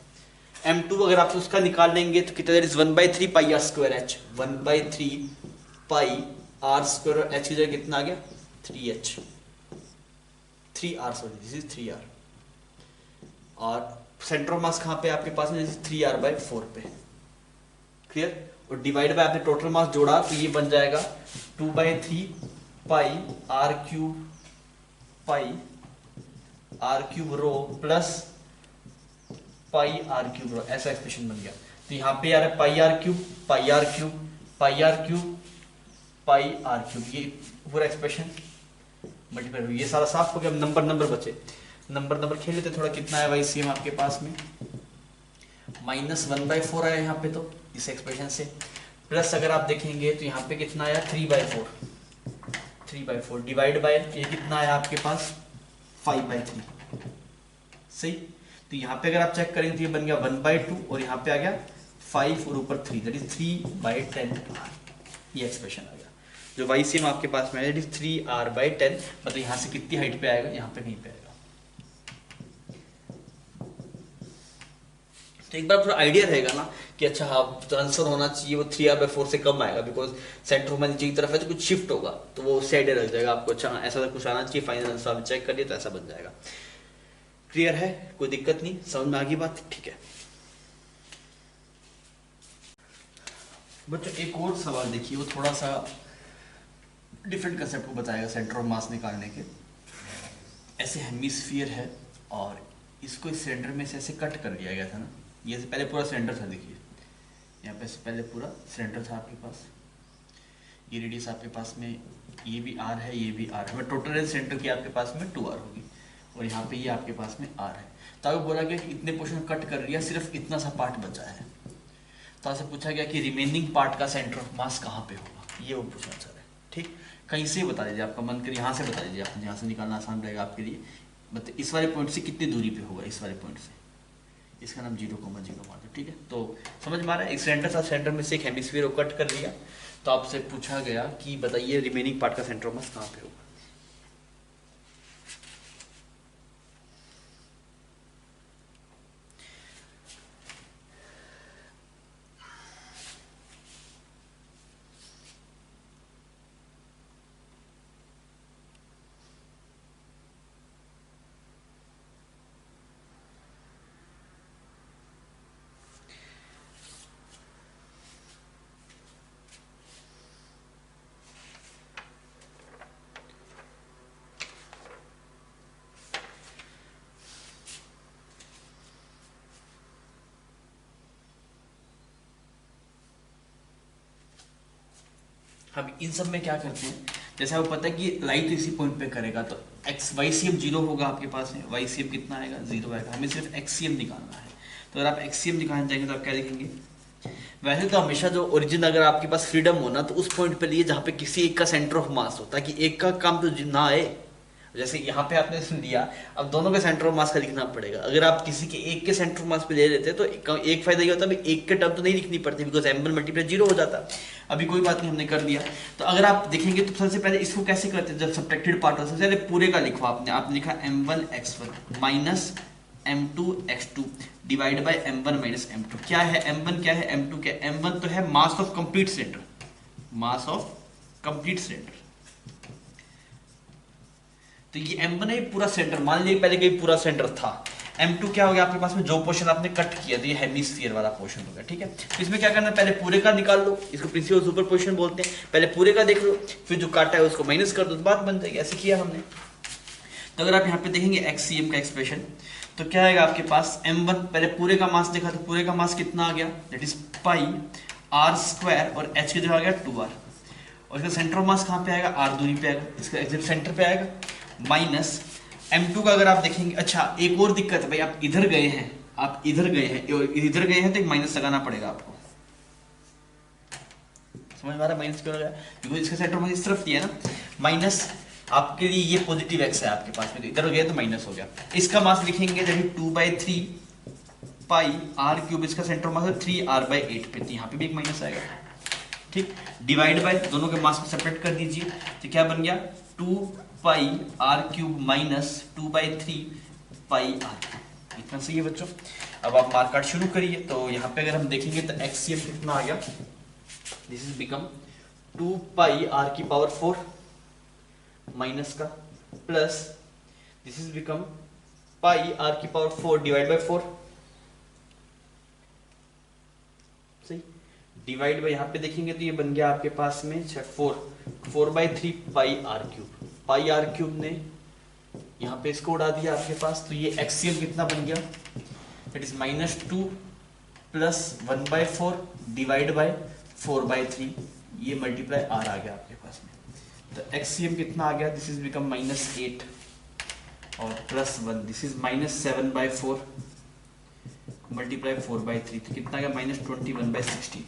m2 अगर आप उसका निकाल लेंगे तो कितना, that is 1/3 pi r square h, 1/3 pi r square, और एच की जगह कितना आ गया 3h, 3r, sorry this is 3r। और सेंटर ऑफ मास कहाँ पे आपके पास में, 3r/4 पे, क्लियर। और डिवाइड बाय आपने टोटल मास जोड़ा तो ये बन जाएगा 2/3 pi R cube rho plus pi R cube rho, ऐसा एक्सप्रेशन बन गया। तो यहाँ पे आ रहा है pi R cube pi R cube pi R cube pi R cube, ये पूरा एक्सप्रेशन मल्टीप्लाई, ये सारा साफ हो गया। नंबर बचे, नंबर खेल लेते थोड़ा, कितना है वाई सी एम आपके पास में, -1/4 आया यहाँ पे तो इस एक्सप्रेशन से, प्लस अगर आप देखेंगे तो यहाँ पे कितना आया 3/4 डिवाइड बाय ये कितना आया आपके पास 5/3, सही। तो यहाँ पे अगर आप चेक करेंगे तो ये बन गया 1/2 और यहाँ पे आ गया 5 और ऊपर 3, दैट इज 3/10, ये एक्सप्रेशन आ गया। जो वाई सी एम आपके पास में है दैट इज 3r/10, मतलब यहाँ से कितनी हाइट पे आएगा, यहाँ पे कहीं पे आएगा। तो एक बार पूरा आइडिया रहेगा ना कि अच्छा हाँ तो आंसर होना चाहिए वो 3r/4 से कम आएगा, बिकॉज सेंटर में नीचे की तरफ है तो कुछ शिफ्ट होगा, तो वो उससे आइडिया लग जाएगा आपको, अच्छा ऐसा कुछ आना चाहिए, फाइनल आंसर आप चेक करिए तो ऐसा बन जाएगा। क्लियर है, कोई दिक्कत नहीं, समझ में आ गई बात, ठीक है। बच्चों एक और सवाल देखिए, वो थोड़ा सा डिफरेंट कंसेप्ट को बताएगा सेंटर ऑफ मास निकालने के। ऐसे हेमिस्फीयर है और इसको इस सेंटर में से ऐसे कट कर दिया गया था ना, ये से पहले पूरा सेंटर था, देखिए यहाँ पे से पहले पूरा सेंटर था आपके पास, ये रेडियस आपके पास में, ये भी r है ये भी r है, बट टोटल रेंज सेंटर की आपके पास में 2r होगी, और यहाँ पे ये आपके पास में r है। तो आपको बोला गया कि इतने पोर्शन कट कर दिया, सिर्फ इतना सा पार्ट बचा है, तो आपसे पूछा गया कि रिमेनिंग पार्ट का सेंटर ऑफ मास कहाँ पे होगा, ये वो पूछना चाह रहे हैं, ठीक। कहीं से बता दीजिए, आपका मन करे यहाँ से बता दीजिए, आप यहाँ से निकालना आसान रहेगा आपके लिए। मतलब इस वाले पॉइंट से कितनी दूरी पे होगा, इस वाले पॉइंट से, इसका नाम 0,0 मार दो, ठीक है। तो समझ में आ रहा है, एक सेंटर था, सेंटर में से एक हेमिस्फीयर को कट कर दिया, तो आपसे पूछा गया कि बताइए रिमेनिंग पार्ट का सेंटर ऑफ मास कहाँ पे होगा। हम इन सब में क्या करते हैं, जैसे आपको पता है कि लाइट इसी पॉइंट पे करेगा, तो एक्स वाई सी एम 0 होगा आपके पास में, वाई सी एम कितना आएगा 0 आएगा, हमें सिर्फ एक्स सी एम निकालना है। तो अगर आप एक्स सी एम निकालना चाहेंगे तो आप क्या लिखेंगे, वैसे तो हमेशा जो ओरिजिन अगर आपके पास फ्रीडम हो ना तो उस पॉइंट पे लिए जहाँ पे किसी एक का सेंटर ऑफ मास हो, ताकि एक का काम तो ना आए। जैसे यहाँ पे आपने सुन लिया, अब दोनों के सेंटर ऑफ मास का लिखना पड़ेगा। अगर आप किसी के एक के सेंटर ऑफ मास पे ले लेते तो एक फायदा ये होता है एक के टर्म तो नहीं लिखनी पड़ती, बिकॉज m1 मल्टीप्लाई 0 हो जाता। अभी कोई बात नहीं, हमने कर दिया। तो अगर आप देखेंगे तो सबसे पहले इसको कैसे करते हैं, जब सब्ट्रैक्टेड पार्ट हो सबसे पहले पूरे का लिखो आपने लिखा m1 x1 minus m2 x2 divide by m1 minus m2। क्या है m1, क्या है m2, क्या है m1 तो है mass of complete centre, mass of complete centre. तो ये m1 है पूरा सेंटर, मान लीजिए पहले कहीं पूरा सेंटर था। m2 क्या हो गया आपके पास में, जो पोर्शन आपने कट किया तो ये हेमिस्फीयर वाला पोर्शन हो गया, ठीक है। तो इसमें क्या करना है, पहले पूरे का निकाल लो, इसको प्रिंसिपल सुपरपोजिशन बोलते हैं। पहले पूरे का देख लो, फिर जो काटा है उसको माइनस कर दो, तो बात बन जाएगी। ऐसे किया हमने। तो अगर आप यहाँ पे देखेंगे एक्ससीएम का एक्सप्रेशन, तो क्या आएगा आपके पास m1, पहले पूरे का मास देखा तो पूरे का मास कितना आ गया, that is pi r square, और h की जगह आ गया 2r, और इसका सेंटर ऑफ मास कहाँ पे आएगा, r दूरी पे आएगा, इसका एग्जैक्ट सेंटर पे आएगा, माइनस m2 का अगर आप देखेंगे। अच्छा एक और दिक्कत है भाई, आप इधर गए हैं, इधर गए हैं तो एक माइनस लगाना पड़ेगा आपको। समझ में आ रहा है माइनस क्यों लगाया, क्योंकि इसका सेंटर मास इस तरफ दिया है ना। माइनस आपके लिए ये पॉजिटिव एक्स है आपके पास में, तो इधर गया तो माइनस हो गया। इसका मास लिखेंगे जब 2/3 पाई आर क्यूब, इसका सेंटर मास है 3r/8 पे, तो यहाँ पे भी एक माइनस आएगा, ठीक। डिवाइड बाय दोनों के मास को सेपरेट कर दीजिए, तो क्या बन गया 2 pi R cube minus 2/3 pi R. इतना सही है बच्चों। अब आप मार्क कार्ड शुरू करिए। तो यहाँ पे अगर हम देखेंगे तो एक्सीएम कितना आ गया, this is become 2 pi r की पावर 4 माइनस का plus this is become pi r की पावर 4 डिवाइड बाय 4, सही। डिवाइड बाय यहाँ पे देखेंगे तो ये बन गया आपके पास में 4/3 pi R cube. Pi R cube ने यहाँ पे इसको उड़ा दिया आपके पास, तो ये एक्सीएम कितना बन गया, that is -2 plus 1/4 divide by 4/3, ये मल्टीप्लाई आर आ गया आपके पास में। तो एक्सीएम कितना आ गया, दिस इज बिकम -8 और +1, दिस इज -7/4 मल्टीप्लाई 4/3, तो कितना आ गया -21/16।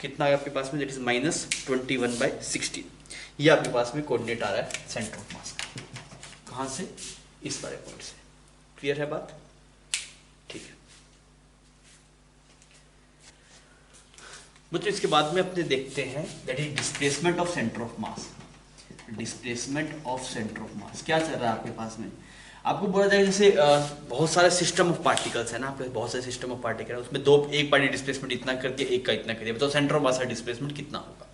कितना आ गया आपके पास में, दैट इज -21/16। ये आपके पास में कोऑर्डिनेट आ रहा है सेंटर ऑफ मास का। कहाँ से, इस वाले पॉइंट से। क्लियर है बात, ठीक है बच्चों। इसके बाद में अपने देखते हैं that is displacement of centre of mass. Displacement of centre of मास क्या चल रहा है आपके पास में, आपको बोला जाएगा जैसे बहुत सारे सिस्टम ऑफ पार्टिकल्स है ना, आपके बहुत सारे सिस्टम ऑफ पार्टिकल है, उसमें एक पार्टी डिस्प्लेसमेंट इतना करके एक का इतना करिए, बताओ सेंटर ऑफ मास का डिस्प्लेसमेंट कितना होगा।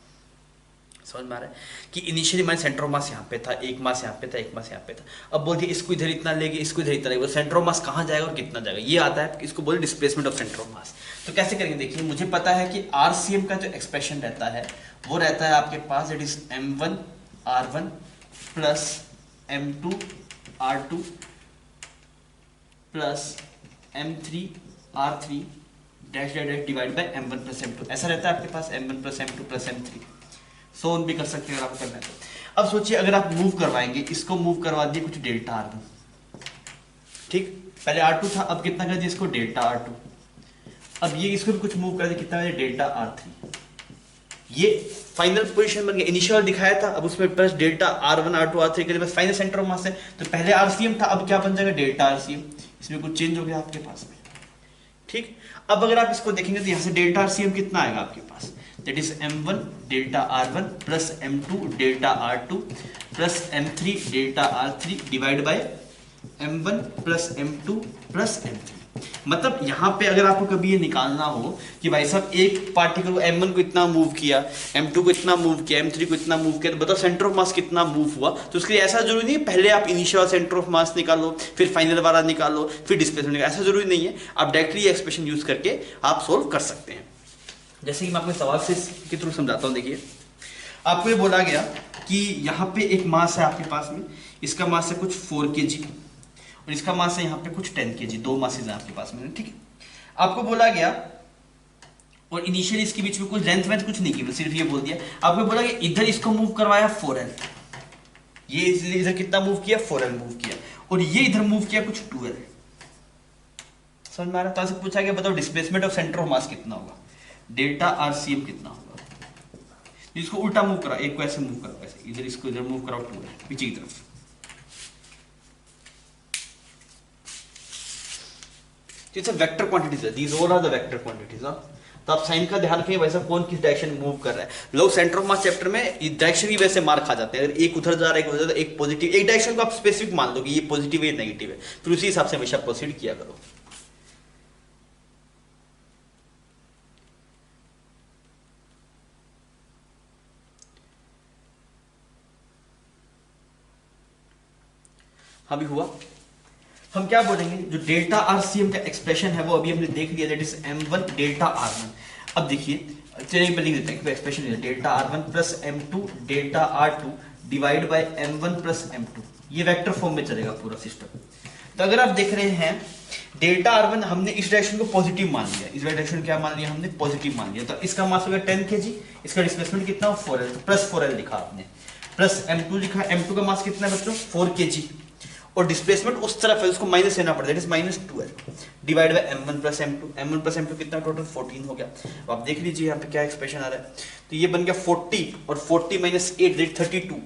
समझ में आ रहा है कि इनिशियली हमारे सेंटर ऑफ मास यहाँ पे था, एक मास यहाँ पे था, एक मास यहाँ पे था, अब बोलिए इसको इधर इतना लेंगे, इसको इधर इतना लेंगे, सेंटर ऑफ मास कहाँ जाएगा और कितना जाएगा, ये आता है, इसको बोले डिस्प्लेसमेंट ऑफ सेंटर ऑफ मास। तो कैसे करेंगे, देखिए मुझे पता है कि आरसीएम का जो एक्सप्रेशन रहता है वो रहता है आपके पास, it is m1r1 plus m2r2 plus m3r3 dash dash dash divide by m1 plus m2, ऐसा रहता है आपके पास m1 plus m2 plus m3, so on भी कर सकते हैं अगर आपको करना है तो। अब सोचिए अगर आप मूव करवाएंगे, इसको मूव करवा दिए कुछ डेल्टा r1, ठीक, पहले r2 था, अब कितना कर दिया इसको डेल्टा r2, अब ये इसको भी कुछ मूव कर दिया, कितना कर दिया डेल्टा r3, ये फाइनल पोजीशन बन गया, इनिशियल दिखाया था, अब उसमें plus delta r1 r2 r3 के लिए बस फाइनल सेंटर ऑफ मास है, तो पहले आरसीएम था, अब क्या बन जाएगा डेल्टा आरसीएम, इसमें कुछ चेंज हो गया आपके पास में, ठीक। अब अगर आप इसको देखेंगे तो यहाँ से डेल्टा आरसीएम कितना आएगा आपके पास, that is m1 delta r1 plus m2 delta r2 plus m3 delta r3 divide by m1 plus m2 plus m3। मतलब यहाँ पे अगर आपको कभी ये निकालना हो कि भाई साहब एक पार्टिकल को m1 को इतना मूव किया, m2 को इतना मूव किया, m3 को इतना मूव किया, तो बताओ सेंटर ऑफ मास कितना मूव हुआ, तो उसके लिए ऐसा जरूरी नहीं है पहले आप इनिशियल सेंटर ऑफ मास निकालो, फिर फाइनल वाला निकालो, फिर डिस्प्लेसमेंट निकालो, ऐसा जरूरी नहीं है, आप डायरेक्टली एक्सप्रेशन यूज करके आप सोल्व कर सकते हैं। जैसे कि मैं आपको सवाल से के थ्रू समझाता हूँ। देखिए आपको ये बोला गया कि यहाँ पे एक मास है आपके पास में, इसका मास है कुछ 4 kg और इसका मास है यहाँ पे कुछ 10 kg, दो मासेज हैं आपके पास में, ठीक है। आपको बोला गया और इनिशियली इसके बीच में कुछ लेंथ वेंथ कुछ नहीं की, सिर्फ ये बोल दिया, आपको बोला कि इधर इसको मूव करवाया 4l, ये इधर कितना मूव किया 4l मूव किया, और ये इधर मूव किया कुछ 2l। समझ में आ रहा है, तो पूछा गया बताओ डिस्प्लेसमेंट ऑफ सेंटर ऑफ मास कितना होगा, डेल्टा आरसीएम कितना होगा। इसको उल्टा मूव करा, एक को ऐसे मूव करो, ऐसे इधर इसको इधर मूव कराओ 2l पीछे की तरफ, तो वेक्टर क्वांटिटीज है, these all are the vector quantities. तो आप साइन का ध्यान रखें वैसा कौन किस डायरेक्शन में मूव कर रहा है। लोग सेंटर ऑफ मास चैप्टर में डायरेक्शन ही वैसे मार्क खा जाते हैं, अगर एक उधर जा रहा है, एक उधर जा रहा है, एक पॉजिटिव, एक डायरेक्शन को आप स्पेसिफिक मान लो कि ये पॉजिटिव है नेगेटिव है, फिर उसी हिसाब से हमेशा प्रोसीड किया करो। अभी हुआ, हम क्या बोलेंगे, जो डेल्टा आरसीएम का एक्सप्रेशन है वो अभी हमने देख लिया, that is m1 delta r1। अब देखिए चलिए मैं लिख देता हूं एक्सप्रेशन है delta r1 plus m2 delta r2 divide by m1 plus m2, ये वेक्टर फॉर्म में चलेगा पूरा सिस्टम। तो अगर आप देख रहे हैं डेल्टा r1 हमने इस डायरेक्शन को पॉजिटिव मान लिया, इस डायरेक्शन क्या मान लिया हमने पॉजिटिव मान लिया, तो इसका मास हो गया 10 kg, इसका डिस्प्लेसमेंट कितना 4l, प्लस 4l लिखा आपने, प्लस m2 लिखा, m2 का मास कितना है बच्चों 4 kg, और डिस्प्लेसमेंट उस तरफ है उसको माइनस लेना पड़ता है, that is -2l divide by m1 plus m2, m1 plus m2 कितना टोटल 14 हो गया। अब आप देख लीजिए यहाँ पे क्या एक्सप्रेशन आ रहा है, तो ये बन गया 40 और 40 minus 8 that 32,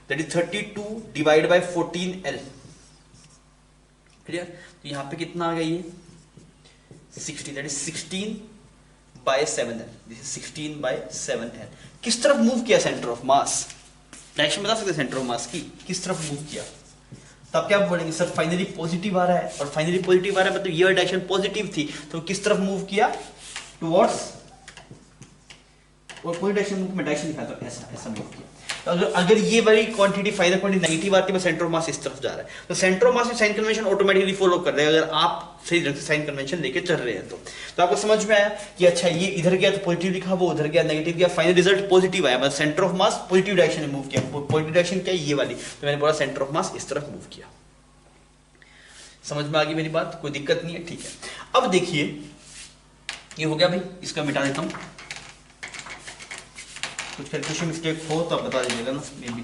that is 32 divide by 14l, clear. तो यहाँ पे कितना आ गया ये 60, that is 16/7n, this is 16/7n। किस तरफ मूव किया सेंटर ऑफ मास, डायरेक्शन बता सकते हैं सेंटर ऑफ मास की किस तरफ मूव किया? तो आप क्या बोलेंगे सर फाइनली पॉजिटिव आ रहा है, और फाइनली पॉजिटिव आ रहा है मतलब ये डायरेक्शन पॉजिटिव थी, तो किस तरफ मूव किया? टुवर्ड्स, और कोई डायरेक्शन में डायरेक्शन दिखाता हूं, ऐसा ऐसा मूव किया। तो अगर ये वाली क्वांटिटी फाइनल क्वांटिटी नेगेटिव आती है, सेंटर ऑफ मास इस तरफ जा रहा है, तो सेंटर ऑफ मास में साइन कन्वेंशन ऑटोमेटिकली फॉलो कर रहे हैं अगर आप सही ढंग से साइन कन्वेंशन लेके चल रहे हैं तो आपको समझ में आया कि अच्छा ये इधर गया तो पॉजिटिव लिखा, वो उधर गया नेगेटिव गया, फाइनल रिजल्ट पॉजिटिव आया, मतलब centre of mass positive direction में मूव किया। पॉजिटिव डायरेक्शन क्या है? ये वाली, तो मैंने बोला सेंटर ऑफ मास इस तरफ मूव किया। समझ में आ गई मेरी बात? कोई दिक्कत नहीं है, ठीक है। अब देखिए ये हो गया भाई, इसका मिटा देता हूं, कुछ कैलकुलेशन मिस्टेक हो तो आप बता दीजिएगा ना मे बी।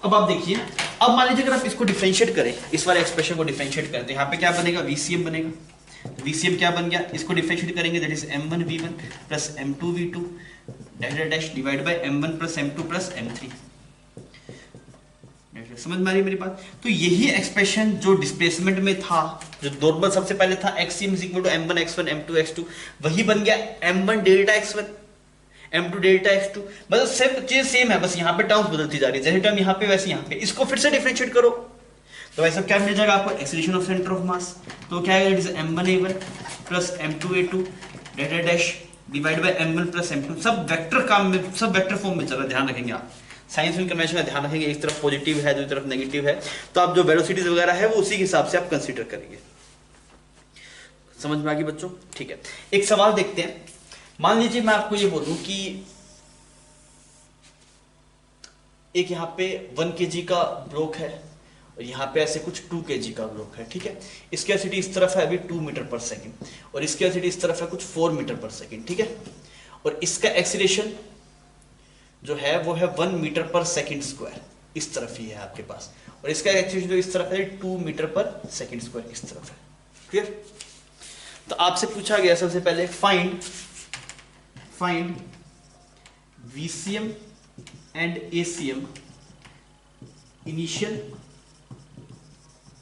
अब आप देखिए, अब मान लीजिए अगर आप इसको डिफरेंशिएट करें, इस वाले एक्सप्रेशन को डिफरेंशिएट करें, तो यहाँ पे क्या बनेगा? VCM बनेगा। VCM क्या बन गया? इसको डिफरेंशिएट करेंगे, that is m1v1 plus m2v2 dash divide by m1 plus m2 plus m3। समझ में आ रही है मेरी बात? तो यही एक्सप्रेशन जो डिस्प्लेसमेंट में था, जो नॉर्मल सबसे पहले था xm is equal to m1 x1 m2 x2, वही बन गया m1 delta x1 m2 delta x2, मतलब सब चीज सेम है, बस यहाँ पे टर्म्स बदलती जा रही है, जैसे टर्म यहाँ पे वैसे यहाँ पे। इसको फिर से डिफरेंशिएट करो तो वैसा क्या मिल जाएगा आपको? एक्सीलरेशन ऑफ सेंटर ऑफ मास, तो क्या है? m1a1 plus m2a2 dash divide by m1 plus m2। सब वेक्टर काम में, सब वेक्टर फॉर्म में चल रहा है, ध्यान रखेंगे आप। साइंस में कन्वेंशन का ध्यान रखेंगे, एक तरफ पॉजिटिव है दूसरी तरफ नेगेटिव है, तो आप जो वेलोसिटीज वगैरह है वो उसी के हिसाब से आप कंसीडर करेंगे। समझ में आ गई बच्चों? ठीक है, एक सवाल देखते हैं। मान लीजिए मैं आपको ये बोलूं कि एक यहाँ पे 1 kg का ब्लॉक है और यहाँ पे ऐसे कुछ 2 kg का ब्लॉक है, ठीक है। इसकी वेलोसिटी इस तरफ है अभी 2 मीटर पर सेकेंड, और इसकी वेलोसिटी इस तरफ है कुछ 4 मीटर पर सेकेंड, ठीक है। और इसका एक्सीलरेशन जो है वो है 1 मीटर पर सेकेंड स्क्वायर, इस तरफ ही है आपके पास, और इसका एक्सीलरेशन जो इस तरफ है 2 मीटर पर सेकेंड स्क्वायर, इस तरफ है। क्लियर? तो आपसे पूछा गया सबसे पहले find VCM and ACM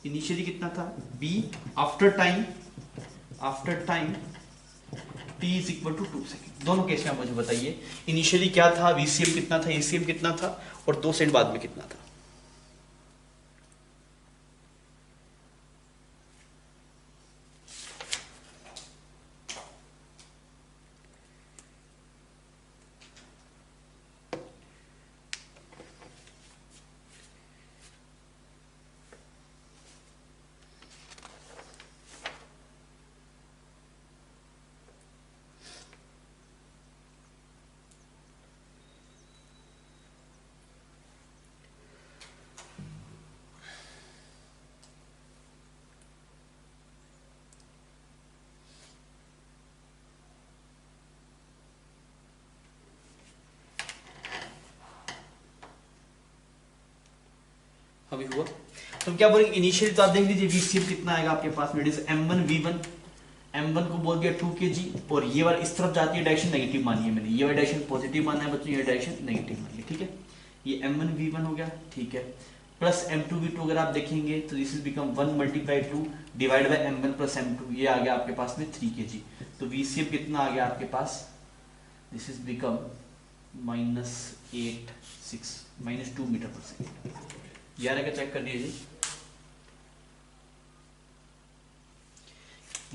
initially कितना था? B after time t is equal to 2 second. दोनों केस में आप मुझे बताइए इनिशियली क्या था, VCM कितना था, ACM कितना था, और 2 सेकंड बाद में कितना था। अभी हुआ तो क्या बोलेंगे इनिशियली, तो आप देख लीजिए VCM कितना आएगा आपके पास में, m1v1, m1 को बोल दिया 2 kg, और ये वाला इस तरफ जाती है डायरेक्शन नेगेटिव मानी है मैंने, ये वाला डायरेक्शन पॉजिटिव माना है बच्चों, ये डायरेक्शन नेगेटिव मानी है, ठीक है। ये m1v1 हो गया, ठीक है, प्लस m2v2 अगर आप देखेंगे तो this is become 1 multiply 2 divide by m1 plus m2, ये आ गया आपके पास में 3 kg। तो VCM कितना आ गया आपके पास? This is become -2 metre per second. यार क्या चेक कर लीजिए,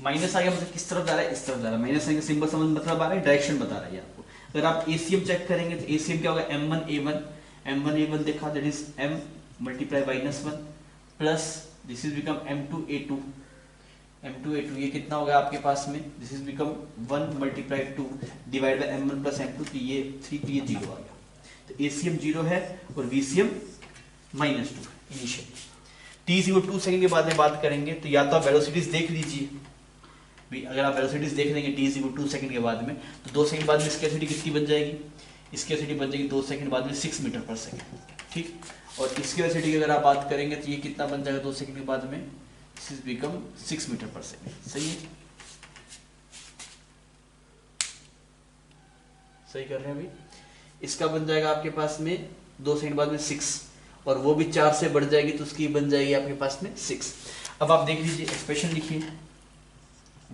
माइनस आ गया मतलब किस तरफ जा रहा है? इस तरफ जा रहा है। माइनस आने का सिंबल समझ मतलब आ रहा है, डायरेक्शन बता रहा है आपको। अगर आप ACM चेक करेंगे तो ACM क्या होगा? m1a1 देखा, that is m multiply -1 plus this is become m2a2, ये कितना होगा आपके पास में? This is become 1 multiply 2 divide by m1 plus m2, तो ये 3, तो ये 0 आ गया। तो ACM 0 है और VCM -2 initial. t is equal 2 second के बाद में बात करेंगे, तो या तो आप वेलोसिटीज देख लीजिए, अगर आप वेलोसिटीज देख लेंगे t इज इक्वल 2 सेकंड के बाद में, तो 2 सेकंड बाद में इसकी वेलोसिटी कितनी बन जाएगी? इसकी वेलोसिटी बन जाएगी 2 सेकंड बाद में 6 मीटर पर सेकंड, ठीक। और इसकी वेलोसिटी की अगर आप बात करेंगे तो ये कितना बन जाएगा 2 सेकंड के बाद में? दिस इज बिकम 6 मीटर पर सेकंड। सही है, सही कर रहे हैं अभी। इसका बन जाएगा आपके पास में 2 सेकंड बाद में 6, और वो भी 4 से बढ़ जाएगी तो उसकी बन जाएगी आपके पास में 6। अब आप देख लीजिए एक्सप्रेशन लिखिए,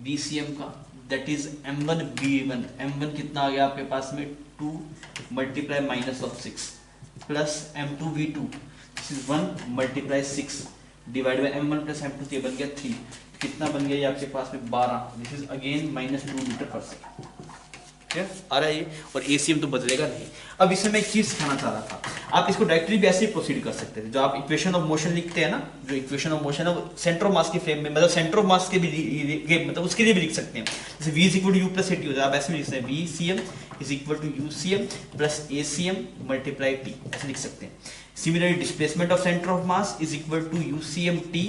VCM का, that is M1 B1, M1 कितना आ गया आपके पास में 2 multiply minus of 6 plus M2 V2, this is 1 multiply 6 divide by M1 plus M2, ये बन गया 3, कितना बन गया ये आपके पास में 12, this is again minus 2 metre per second. आ रहा है ये, और ACM तो बदलेगा नहीं। अब इसमें मैं एक चीज सिखाना चाह रहा था, आप इसको डायरेक्टली भी ऐसे ही प्रोसीड कर सकते थे। जो आप इक्वेशन ऑफ मोशन लिखते हैं ना, जो इक्वेशन ऑफ मोशन है वो सेंटर ऑफ मास के फ्रेम में, मतलब सेंटर ऑफ मास के भी मतलब उसके लिए भी लिख सकते हैं। जैसे V is equal to U plus AT हो जाए, आप ऐसे भी लिख सकते हैं VCM is equal to UCM plus ACM multiply T, ऐसे लिख सकते हैं। Similarly displacement of centre of mass is equal to UCM T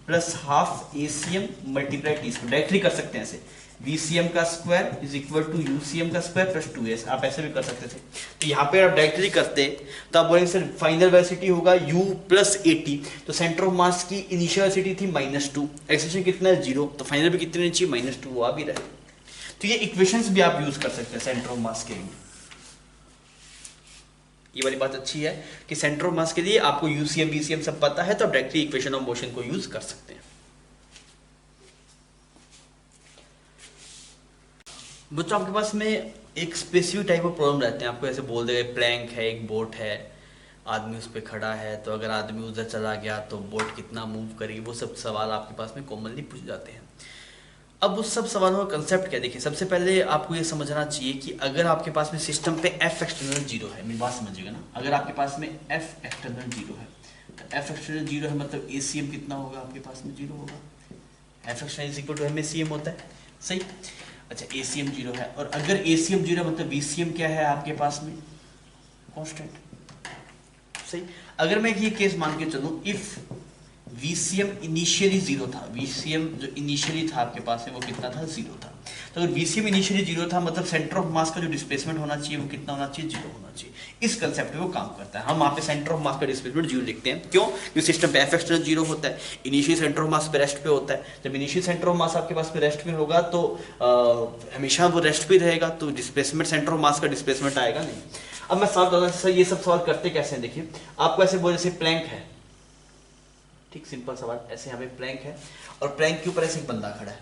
plus half ACM multiply T, इसको डायरेक्टली कर सकते हैं ऐसे, VCM का square is equal to UCM का स्क्वायर प्लस 2s, आप ऐसे भी कर सकते थे। तो यहाँ पे आप डायरेक्टली करते तो आप बोलेंगे सर फाइनल वेलोसिटी होगा U प्लस AT, तो सेंटर ऑफ मास की इनिशियल वेलोसिटी थी -2, एक्सेलरेशन कितना है 0, तो फाइनल भी कितने होनी चाहिए -2, वो आ भी रहा है। तो ये इक्वेशंस भी आप यूज कर सकते हैं सेंटर ऑफ मास के लिए। ये वाली बात अच्छी है कि सेंटर ऑफ मास के लिए आपको UCM VCM सब पता है, तो आप डायरेक्टली इक्वेशन ऑफ मोशन को यूज कर सकते हैं। बच्चों आपके पास में एक स्पेसिफिक टाइप ऑफ प्रॉब्लम रहते हैं, आपको ऐसे बोल देगा प्लैंक है, एक बोट है, आदमी उस पर खड़ा है, तो अगर आदमी उधर चला गया तो बोट कितना मूव करेगी, वो सब सवाल आपके पास में कॉमनली पूछ जाते हैं। अब उस सब सवालों का कंसेप्ट क्या, देखिए सबसे पहले आपको ये समझना चाहिए कि अगर आपके पास में सिस्टम पे F एक्सटर्नल 0 है, मेरी बात समझिएगा ना, अगर आपके पास में F एक्सटर्नल 0 है, तो F एक्सटर्नल 0 है मतलब ACM कितना होगा आपके पास में 0 होगा, F external is equal to MACM होता है, सही। अच्छा ACM 0 है, और अगर ACM 0 मतलब VCM क्या है आपके पास में कांस्टेंट, सही। अगर मैं ये केस मान के चलूं, इफ VCM इनिशियली 0 था, VCM जो इनिशियली था आपके पास में वो कितना था 0 था, तो अगर VCM इनिशियली 0 था मतलब सेंटर ऑफ मास का जो डिस्प्लेसमेंट होना चाहिए वो कितना होना चाहिए 0 होना चाहिए। इस कंसेप्ट में वो काम करता है। हम वहाँ पे सेंटर ऑफ मास का डिस्प्लेसमेंट 0 लिखते हैं, क्यों, क्योंकि सिस्टम पे F एक्सटर्नल 0 होता है, इनिशियल सेंटर ऑफ मास पे रेस्ट पे होता है। जब इनिशियल सेंटर ऑफ मास आपके पास पे रेस्ट पे होगा तो हमेशा वो रेस्ट पे रहेगा, तो डिस्प्लेसमेंट सेंटर ऑफ मास का डिस्प्लेसमेंट आएगा नहीं। अब मैं सवाल करता हूं, सर ये सब सवाल करते कैसे हैं, देखिए आपको ऐसे बोले जैसे प्लैंक है, ठीक सिंपल सवाल, ऐसे यहाँ पे प्लैंक है और प्लैंक के ऊपर ऐसे एक बंदा खड़ा है,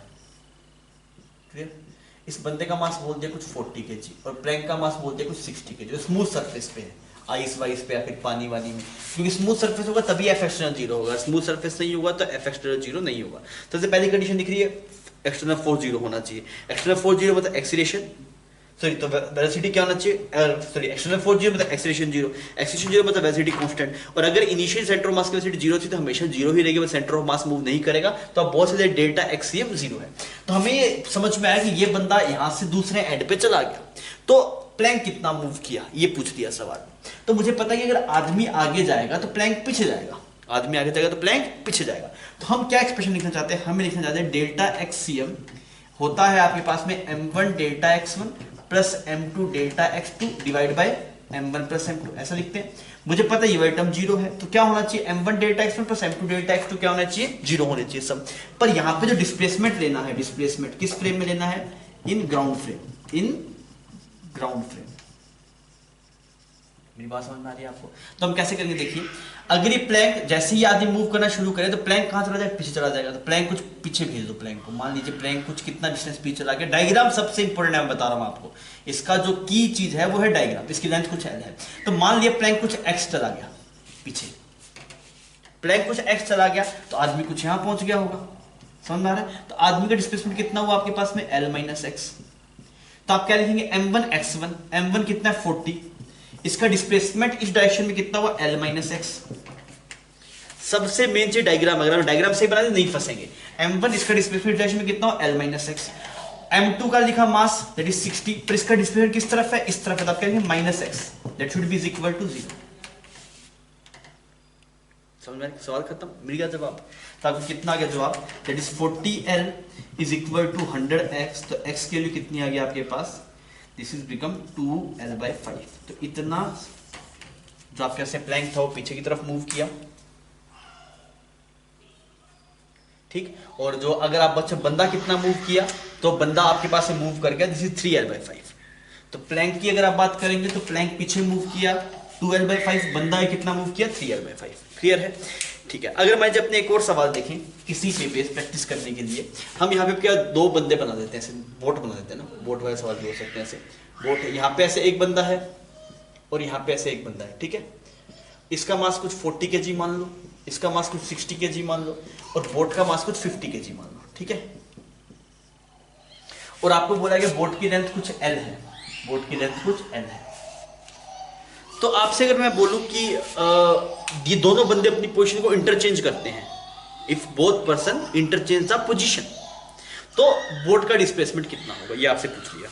क्लियर। इस बंदे का मास बोल दिया कुछ 40 kg और प्लैंक का मास बोल दिया कुछ 60 kg, जो स्मूथ सरफेस पे है, आइस वाइस पे या फिर पानी वाली में, क्योंकि स्मूथ सरफेस होगा तभी F एक्सटर्नल 0 होगा, स्मूथ सरफेस नहीं होगा तो F एक्सटर्नल 0 नहीं होगा। सबसे पहली कंडीशन दिख रही है एक्सटर्नल फोर्स 0 होना चाहिए, एक्सटर्नल फोर्स 0 मतलब एक्सीलरेशन, सॉरी तो वेलोसिटी क्या होना चाहिए, सॉरी एक्सटर्नल फोर्स 0 मतलब एक्सीलरेशन 0, एक्सीलरेशन 0 मतलब वेलोसिटी कांस्टेंट, और अगर इनिशियल सेंटर ऑफ मास की वेलोसिटी 0 थी तो हमेशा 0 ही रहेगी, सेंटर ऑफ मास मूव नहीं करेगा, तो आप बहुत से डेल्टा XCM 0 है। तो हमें ये समझ में आया कि ये बंदा यहाँ से दूसरे एंड पे चला गया, तो प्लैंक कितना मूव किया ये पूछ दिया सवाल। तो मुझे पता है कि अगर आदमी आगे जाएगा तो प्लैंक पीछे जाएगा, आदमी आगे जाएगा तो प्लैंक पीछे जाएगा, तो हम क्या एक्सप्रेशन लिखना चाहते हैं, हमें लिखना चाहते हैं डेल्टा XCM होता है आपके पास में M1 delta x1 plus M2 delta x2 divide by M1 plus M2, ऐसा लिखते हैं। मुझे पता है ये वाला टर्म 0 है, तो क्या होना चाहिए M1 delta x1 plus M2 delta x2 क्या होना चाहिए 0 होने चाहिए सब। पर यहाँ पे जो डिस्प्लेसमेंट लेना है, डिस्प्लेसमेंट किस फ्रेम में लेना है, in ground frame, in ground frame. मेरी बात समझ में आ रही है आपको। तो हम कैसे करेंगे, देखिए अगर ये प्लैंक जैसे ही आदमी मूव करना शुरू करे तो प्लैंक कहाँ चला जाए, पीछे चला जाएगा, तो प्लैंक कुछ पीछे भेज दो प्लैंक को, मान लीजिए प्लैंक कुछ कितना डिस्टेंस पीछे चला गया। डायग्राम सबसे इंपॉर्टेंट है, मैं बता रहा हूँ आपको, इसका जो की चीज है वो है डायग्राम, इसकी लेंथ कुछ L है। तो मान लिया प्लैंक कुछ x चला गया पीछे, प्लैंक कुछ x चला गया तो आदमी कुछ यहाँ पहुंच गया होगा, समझ में आ रहा है। तो आदमी का डिस्प्लेसमेंट कितना हुआ आपके पास में L माइनस x, तो आप क्या लिखेंगे M1 x1, M1 कितना है 40, इसका डिस्प्लेसमेंट इस डायरेक्शन में कितना हुआ L माइनस x। सबसे मेन चीज डायग्राम, अगर हम डायग्राम सही बना दे नहीं फंसेंगे। M1 इसका डिस्प्लेसमेंट डायरेक्शन में कितना हुआ L माइनस x, M2 का लिखा मास दैट इज 60, पर इसका डिस्प्लेसमेंट किस तरफ है, इस तरफ है, तो आप क्या लिखेंगे minus x, that should be is equal to 0। समझ में, सवाल खत्म, मिल गया जवाब। तो आपको कितना आ गया जवाब, that is 40L is equal to 100x, तो x की वैल्यू कितनी आ गई आपके पास, दिस इज बिकम 2L/5। तो इतना जो आपके से प्लैंक था वो पीछे की तरफ मूव किया, ठीक। और जो अगर आप बच्चे बंदा कितना मूव किया, तो बंदा आपके पास से मूव कर गया, दिस इज 3L/5। तो प्लैंक की अगर आप बात करेंगे तो प्लैंक पीछे मूव किया 2L/5, बंदा कितना मूव किया 3L/5, क्लियर है। ठीक है, अगर मैं जब अपने एक और सवाल देखें किसी पे बेस प्रैक्टिस करने के लिए, हम यहाँ पे क्या दो बंदे बना देते हैं, ऐसे बोट बना देते हैं ना, बोट वाले सवाल भी हो सकते हैं ऐसे। बोट यहाँ पे ऐसे एक बंदा है और यहाँ पे ऐसे एक बंदा है, ठीक है। इसका मास कुछ 40 kg मान लो, इसका मास कुछ 60 kg मान लो, और बोट का मास कुछ 50 kg मान लो, ठीक है। और आपको बोला गया बोट की लेंथ कुछ L है, बोट की लेंथ कुछ L है। तो आपसे अगर मैं बोलूं कि ये दोनों बंदे अपनी पोजीशन को इंटरचेंज करते हैं, if both person interchange the position, तो बोट का डिस्प्लेसमेंट कितना होगा, ये आपसे पूछ लिया।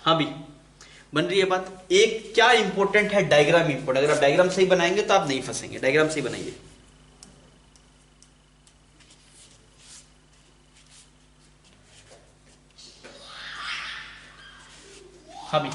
हाँ भी बन रही है बात। एक क्या इंपॉर्टेंट है, डायग्राम इंपॉर्टेंट। अगर आप डायग्राम सही बनाएंगे तो आप नहीं फंसेंगे, डायग्राम सही बनाइए। हाँ भी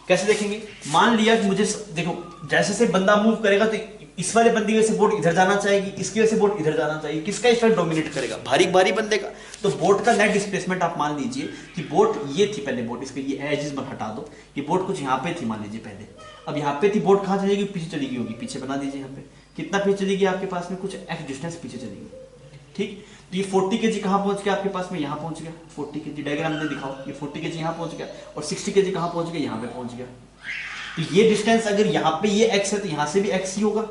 कैसे देखेंगे, मान लिया कि मुझे देखो जैसे से बंदा मूव करेगा तो इस वाले बंदी वजह से बोट इधर जाना चाहिए, इसकी वजह से बोट इधर जाना चाहिए। किसका इफेक्ट डोमिनेट करेगा, भारी भारी बंदे का। तो बोट का नेट डिस्प्लेसमेंट आप मान लीजिए कि बोट ये थी पहले, बोट इसके ये एजेस में हटा दो, ये बोट कुछ यहाँ पे थी मान लीजिए पहले, अब यहाँ पे थी, बोट कहाँ चलेगी, पीछे चली गई होगी, पीछे बना दीजिए यहाँ पे। कितना पीछे चलेगी आपके पास में, कुछ एक्स डिस्टेंस पीछे चलेगी, ठीक। तो ये 40 kg कहाँ पहुंच गया आपके पास में, यहाँ पहुंच गया 40 kg, डायग्राम में दिखाओ, ये 40 kg यहाँ पहुंच गया, और 60 kg कहाँ पहुंच गया, यहाँ पे पहुंच गया। तो ये डिस्टेंस अगर यहाँ पे ये x है तो यहाँ से भी x ही होगा,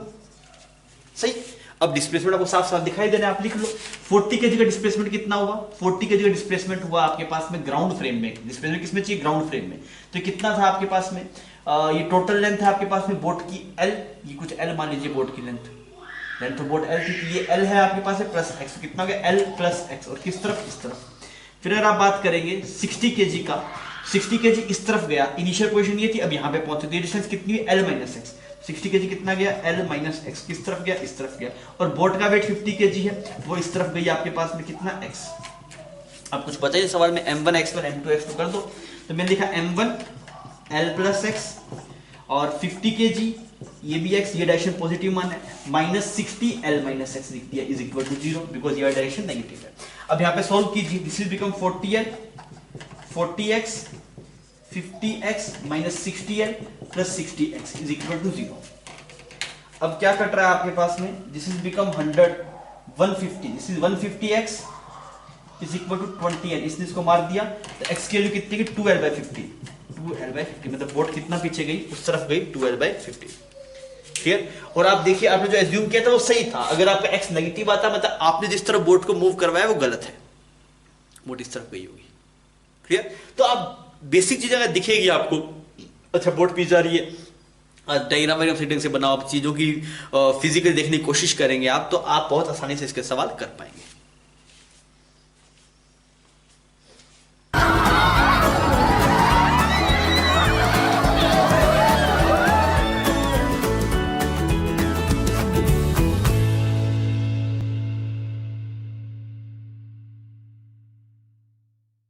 सही। अब डिस्प्लेसमेंट आपको साफ साफ दिखाई दे रहा है, आप लिख लो 40 kg का डिस्प्लेसमेंट कितना हुआ, 40 kg का डिस्प्लेसमेंट हुआ आपके पास में ग्राउंड फ्रेम में। डिस्प्लेसमेंट किसमें चाहिए, ग्राउंड फ्रेम में। तो कितना था आपके पास में, ये टोटल लेंथ है आपके पास में बोट की L, ये कुछ L मान लीजिए बोट की लेंथ तो बोट L थी, ये L है आपके पास है प्लस x, कितना हो गया L प्लस x, और किस तरफ, इस तरफ। फिर अगर आप बात करेंगे 60 kg का, 60 kg इस तरफ गया, इनिशियल पोजीशन ये थी, अब यहाँ पे पहुंचे, तो ये डिस्टेंस कितनी है L माइनस एक्स। 60 kg कितना गया, L माइनस एक्स, किस तरफ गया, इस तरफ गया। और बोट का वेट 50 kg है, वो इस तरफ गई आपके पास में कितना x। अब कुछ बताइए सवाल में, m1 x1 m2 x2 कर दो। तो मैंने लिखा m1 L प्लस एक्स और 50 kg, ये भी x, ये डायरेक्शन पॉजिटिव मान है, माइनस 60 L माइनस एक्स लिख दिया इज इक्वल टू 0, बिकॉज ये डायरेक्शन नेगेटिव है। अब यहाँ पे सॉल्व कीजिए, this will become 40L 40x 50x minus 60L plus 60x is equal to 0। अब क्या कट रहा है आपके पास में, this is become 100 150, this is 150x is equal to 20L, इसने इसको मार दिया, तो x की वैल्यू कितनी की 2L/50, 2L/50, मतलब बोट कितना पीछे गई, उस तरफ गई 2L/50, ठीक। और आप देखिए आपने जो एज्यूम किया था वो सही था, अगर आपका x नेगेटिव आता मतलब आपने जिस तरफ बोट को मूव करवाया वो गलत है, बोट इस तरफ गई होगी, क्लियर। तो आप बेसिक चीज अगर दिखेगी आपको, अच्छा बोट पीछे जा रही है, डायग्राम वगैरह सेटिंग से बनाओ, आप चीजों की फिजिकली देखने की कोशिश करेंगे आप, तो आप बहुत आसानी से इसके सवाल कर पाएंगे।